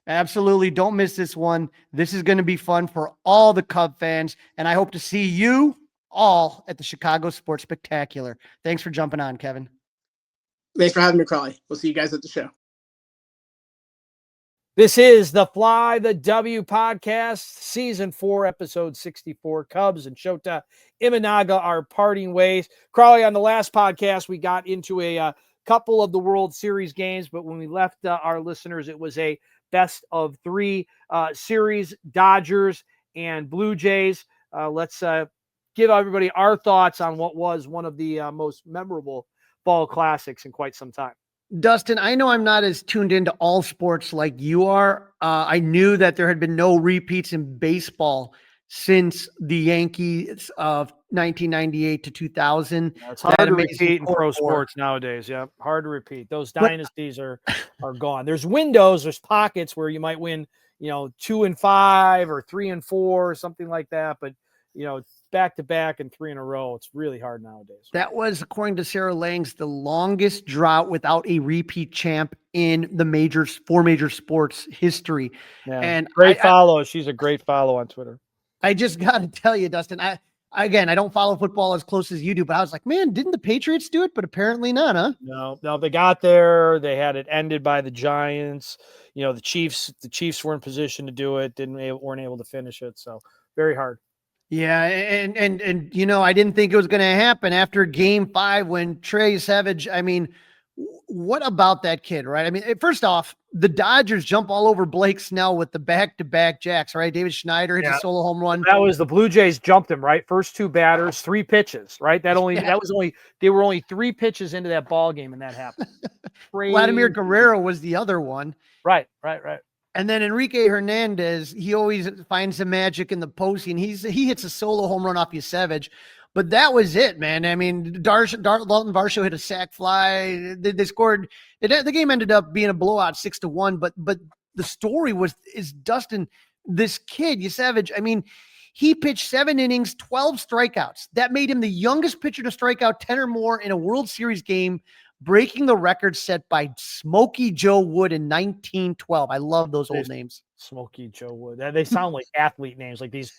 Absolutely. Don't miss this one. This is going to be fun for all the Cub fans, and I hope to see you all at the Chicago Sports Spectacular. Thanks for jumping on, Kevin. Thanks for having me, Crawly. We'll see you guys at the show. This is the Fly the W podcast, season 4, episode 64. Cubs and Shota Imanaga are parting ways. Crawly, on the last podcast, we got into a couple of the World Series games, but when we left our listeners, it was a best of 3 series, Dodgers and Blue Jays. Let's give everybody our thoughts on what was one of the most memorable fall classics in quite some time. Dustin, I know I'm not as tuned into all sports like you are. I knew that there had been no repeats in baseball since the Yankees of 1998 to 2000. Yeah, it's hard to repeat in pro sports nowadays. Yeah, hard to repeat. Those dynasties are gone. There's windows, there's pockets where you might win, 2-5 or 3-4 or something like that. But back to back and 3 in a row, it's really hard nowadays. That was, according to Sarah Langs, the longest drought without a repeat champ in the 4 major sports history. Yeah. And great follow. She's a great follow on Twitter. I just got to tell you, Dustin, I don't follow football as close as you do, but I was like, man, didn't the Patriots do it? But apparently not, huh? No, they got there. They had it ended by the Giants. The Chiefs were in position to do it, weren't able to finish it. So very hard. Yeah, and I didn't think it was going to happen after Game 5 when Trey Savage. I mean, what about that kid, right? I mean, first off, the Dodgers jump all over Blake Snell with the back-to-back jacks, right? David Schneider hits a solo home run. That was the Blue Jays jumped him, right? First 2 batters, 3 pitches, right? They were only 3 pitches into that ball game, and that happened. Vladimir Guerrero was the other one. Right. And then Enrique Hernandez, he always finds the magic in the post, and he hits a solo home run off Savage. But that was it, man. I mean, Dalton Varsho hit a sac fly. They scored. The game ended up being a blowout, 6-1. But the story is Dustin, this kid, Savage. I mean, he pitched 7 innings, 12 strikeouts. That made him the youngest pitcher to strike out 10 or more in a World Series game, breaking the record set by Smokey Joe Wood in 1912. I love those old names. Smokey Joe Wood. They sound like athlete names. Like these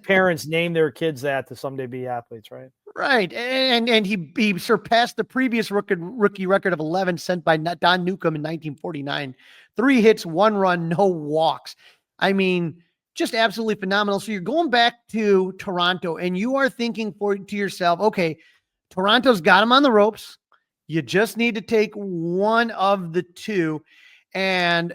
parents name their kids that to someday be athletes, right? Right. And he surpassed the previous rookie record of 11 set by Don Newcombe in 1949. 3 hits, 1 run, no walks. I mean, just absolutely phenomenal. So you're going back to Toronto and you are thinking to yourself, okay, Toronto's got him on the ropes. You just need to take one of the 2. And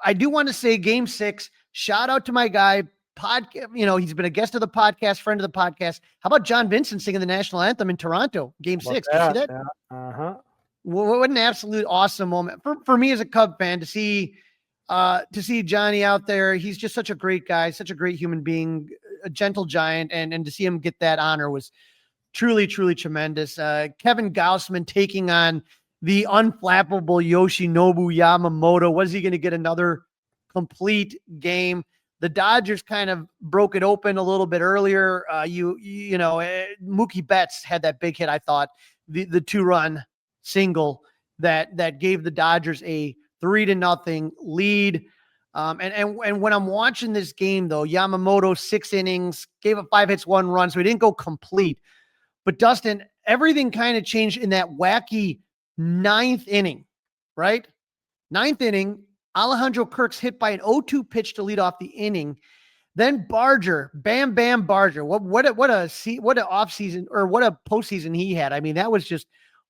I do want to say Game 6, shout out to my guy, he's been a guest of the podcast, friend of the podcast. How about John Vincent singing the national anthem in Toronto, Game 6? Did you see that? Yeah. Uh-huh. What an absolute awesome moment for me as a Cub fan to see Johnny out there. He's just such a great guy, such a great human being, a gentle giant. And to see him get that honor was truly, truly tremendous. Kevin Gausman taking on the unflappable Yoshinobu Yamamoto. Was he going to get another complete game? The Dodgers kind of broke it open a little bit earlier. Mookie Betts had that big hit. I thought the 2-run single that gave the Dodgers a 3-0 lead. And when I'm watching this game though, Yamamoto 6 innings, gave up 5 hits, 1 run. So he didn't go complete. But Dustin, everything kind of changed in that wacky 9th inning, right? 9th inning, Alejandro Kirk's hit by an 0-2 pitch to lead off the inning. Then Barger, Bam Barger. What a offseason or what a postseason he had. I mean, that was just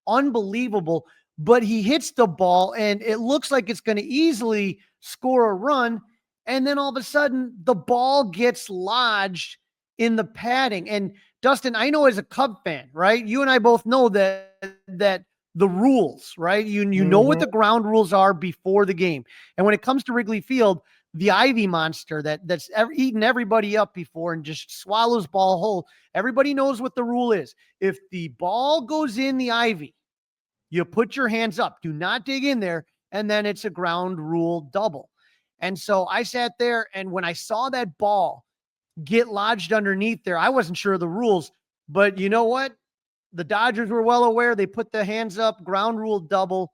unbelievable. But he hits the ball and it looks like it's going to easily score a run. And then all of a sudden the ball gets lodged in the padding. And Dustin, I know as a Cub fan, right? You and I both know that the rules, right? You know what the ground rules are before the game. And when it comes to Wrigley Field, the Ivy monster that's eaten everybody up before and just swallows ball whole. Everybody knows what the rule is. If the ball goes in the Ivy, you put your hands up. Do not dig in there. And then it's a ground rule double. And so I sat there, and when I saw that ball get lodged underneath there, I wasn't sure of the rules, but you know what? The Dodgers were well aware. They put the hands up, ground rule double.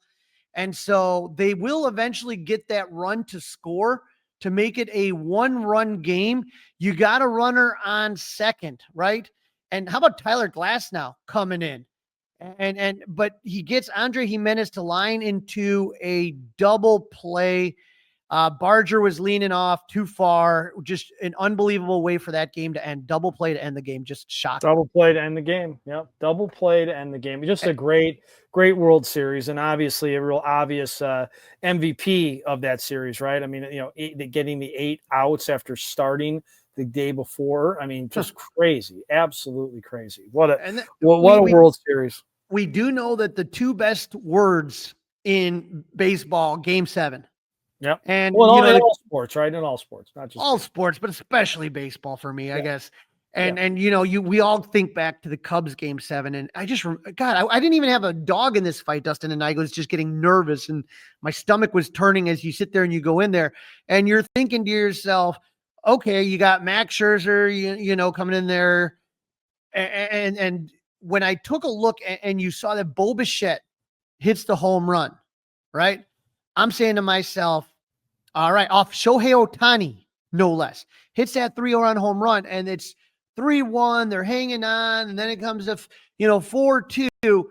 And so they will eventually get that run to score to make it a 1-run game. You got a runner on second, right? And how about Tyler Glasnow coming in? But he gets Andre Jimenez to line into a double play. Barger was leaning off too far. Just an unbelievable way for that game to end. Double play to end the game. Just shocking. Double play to end the game. Yep. Double play to end the game. Just a great World Series, and obviously a real obvious MVP of that series, right? I mean, getting the 8 outs after starting the day before. I mean, just crazy. Absolutely crazy. What a World Series. We do know that the 2 best words in baseball, Game 7. Yeah. And in all sports, right? In all sports, not just all sports, but especially baseball for me, I guess. And we all think back to the Cubs Game 7, and I didn't even have a dog in this fight. Dustin and I was just getting nervous, and my stomach was turning as you sit there and you go in there, and you're thinking to yourself, okay, you got Max Scherzer, coming in there, and when I took a look and you saw that Bo Bichette hits the home run, right? I'm saying to myself, all right, off Shohei Ohtani, no less, hits that 3-run home run, and it's 3-1. They're hanging on, and then it comes to 4-2,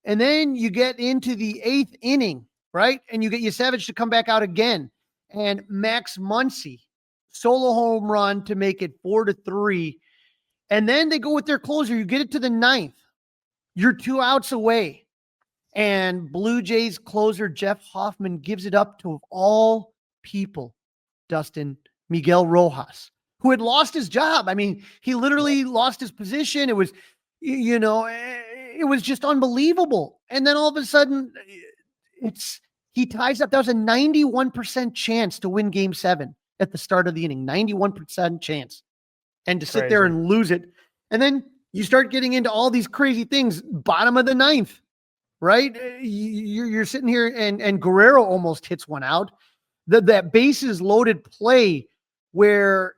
and then you get into the 8th inning, right? And you get Yosevich to come back out again, and Max Muncy solo home run to make it 4-3, and then they go with their closer. You get it to the 9th. You're 2 outs away. And Blue Jays closer Jeff Hoffman gives it up to, of all people, Dustin, Miguel Rojas, who had lost his job. I mean, he literally lost his position. It was, it was just unbelievable. And then all of a sudden, he ties up. That was a 91% chance to win Game 7 at the start of the inning. 91% chance. And to sit there and lose it. And then you start getting into all these crazy things. Bottom of the 9th. Right? You're sitting here and Guerrero almost hits one out. That bases loaded play where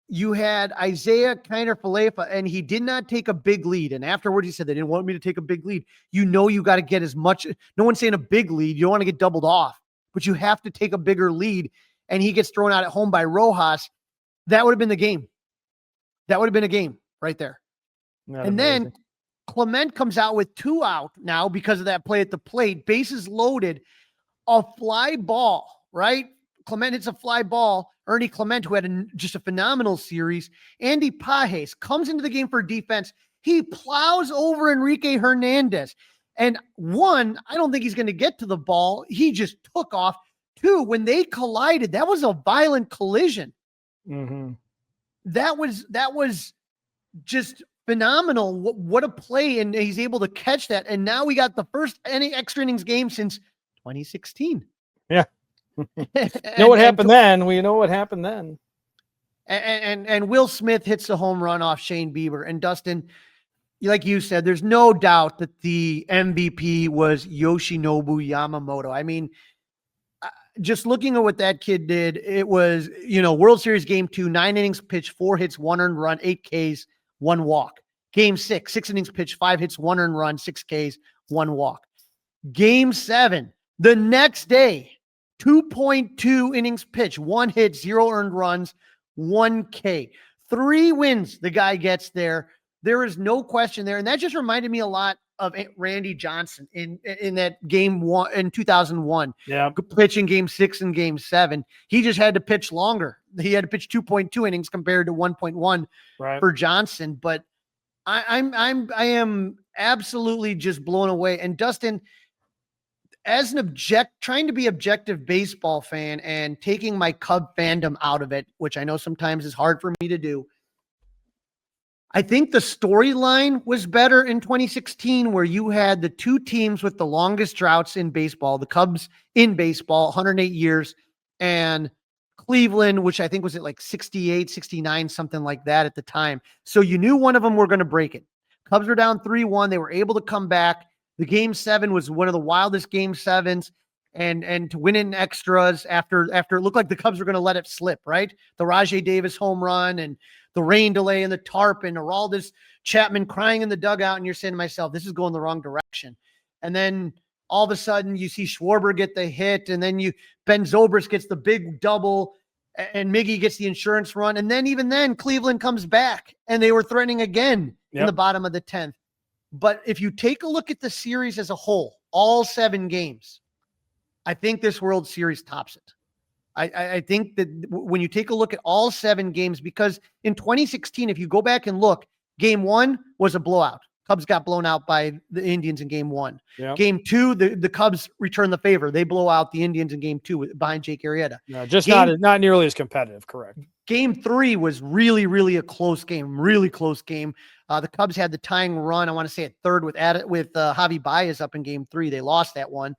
you had Isaiah Kiner-Falefa, and he did not take a big lead. And afterwards he said, they didn't want me to take a big lead. You got to get as much. No one's saying a big lead. You don't want to get doubled off, but you have to take a bigger lead. And he gets thrown out at home by Rojas. That would have been the game. That would have been a game right there. Then Clement comes out with 2 out now because of that play at the plate, bases loaded, a fly ball, right? Clement hits a fly ball. Ernie Clement, who had just a phenomenal series. Andy Pages comes into the game for defense. He plows over Enrique Hernandez. And 1, I don't think he's going to get to the ball. He just took off. 2, when they collided, that was a violent collision. Mm-hmm. That was just phenomenal. What a play. And he's able to catch that. And now we got the first extra innings game since 2016. Yeah. What happened then? We know what happened then. And Will Smith hits the home run off Shane Bieber. And Dustin, like you said, there's no doubt that the MVP was Yoshinobu Yamamoto. I mean, just looking at what that kid did, it was, World Series Game 2, 9 innings pitched, 4 hits, 1 earned run, 8 Ks, 1 walk. Game 6, 6 innings pitched, 5 hits, 1 earned run, 6 Ks, 1 walk. Game 7, the next day, 2.2 innings pitched, 1 hit, 0 earned runs, 1 K. 3 wins the guy gets there. There is no question there. And that just reminded me a lot of Randy Johnson in that Game 1 in 2001. Yeah. Pitching Game 6 and Game 7. He just had to pitch longer. He had to pitch 2.2 innings compared to 1.1 for Johnson. But I am absolutely just blown away. And Dustin, as trying to be objective baseball fan and taking my Cub fandom out of it, which I know sometimes is hard for me to do, I think the storyline was better in 2016, where you had the 2 teams with the longest droughts in baseball, the Cubs in baseball, 108 years, and Cleveland, which I think was at like 68, 69, something like that at the time. So you knew one of them were going to break it. Cubs were down 3-1. They were able to come back. The Game 7 was one of the wildest Game 7s, and to win in extras after it looked like the Cubs were going to let it slip, right? The Rajai Davis home run and the rain delay and the tarp and Aroldis Chapman crying in the dugout. And you're saying to myself, this is going the wrong direction. And then all of a sudden you see Schwarber get the hit, and then Ben Zobrist gets the big double, and Miggy gets the insurance run. And then even then Cleveland comes back, and they were threatening again in the bottom of the 10th. But if you take a look at the series as a whole, all 7 games, I think this World Series tops it. I think that when you take a look at all 7 games, because in 2016, if you go back and look, game 1 was a blowout. Cubs got blown out by the Indians in game 1. Yep. Game 2, the Cubs return the favor. They blow out the Indians in game 2 behind Jake Arrieta. No, just not nearly as competitive. Correct. Game 3 was really, really a close game. Really close game. The Cubs had the tying run, I want to say at third with Javi Baez up in game 3. They lost that one.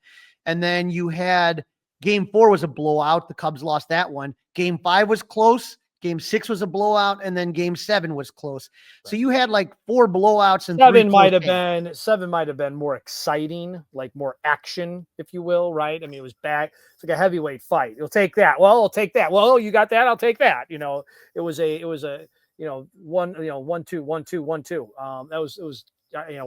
And then you had game 4 was a blowout. The Cubs lost that one. Game 5 was close. Game 6 was a blowout, and then game 7 was close. Right. So you had like 4 blowouts and 7 might have been more exciting, like more action, if you will, right? I mean, it was bad. It's like a heavyweight fight. You'll take that. Well, I'll take that. Well, you got that. I'll take that. You know, it was a 1-2, 1-2. That was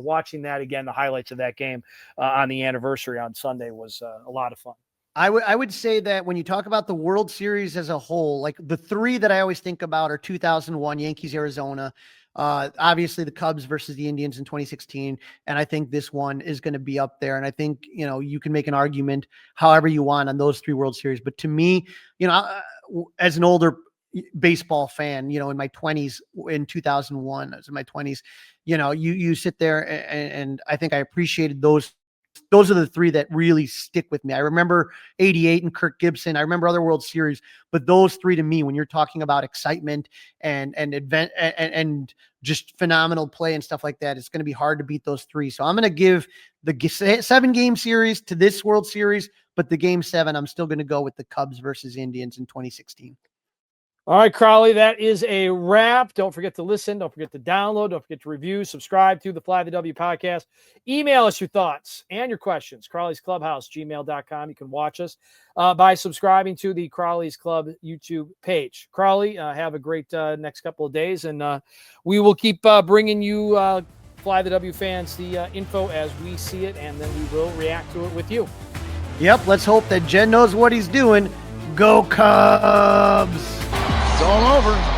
watching that again, the highlights of that game on the anniversary on Sunday was a lot of fun. I would say that when you talk about the World Series as a whole, like the 3 that I always think about are 2001 Yankees, Arizona, obviously the Cubs versus the Indians in 2016. And I think this one is going to be up there. And I think, you can make an argument however you want on those 3 World Series. But to me, as an older baseball fan, in my 20s, in 2001, I was in my 20s, you sit there and I think I appreciated those. Those are the 3 that really stick with me. I remember 88 and Kirk Gibson. I remember other World Series, but those 3 to me, when you're talking about excitement and event and just phenomenal play and stuff like that, it's going to be hard to beat those 3. So I'm going to give the 7-game series to this World Series, but the game 7, I'm still going to go with the Cubs versus Indians in 2016. All right, Crawly, that is a wrap. Don't forget to listen. Don't forget to download. Don't forget to review, subscribe to the Fly the W podcast. Email us your thoughts and your questions. Crawly's Clubhouse, gmail.com. You can watch us by subscribing to the Crawly's Club YouTube page. Crawly, have a great next couple of days, and we will keep bringing you Fly the W fans the info as we see it, and then we will react to it with you. Yep, let's hope that Jen knows what he's doing. Go Cubs! It's all over.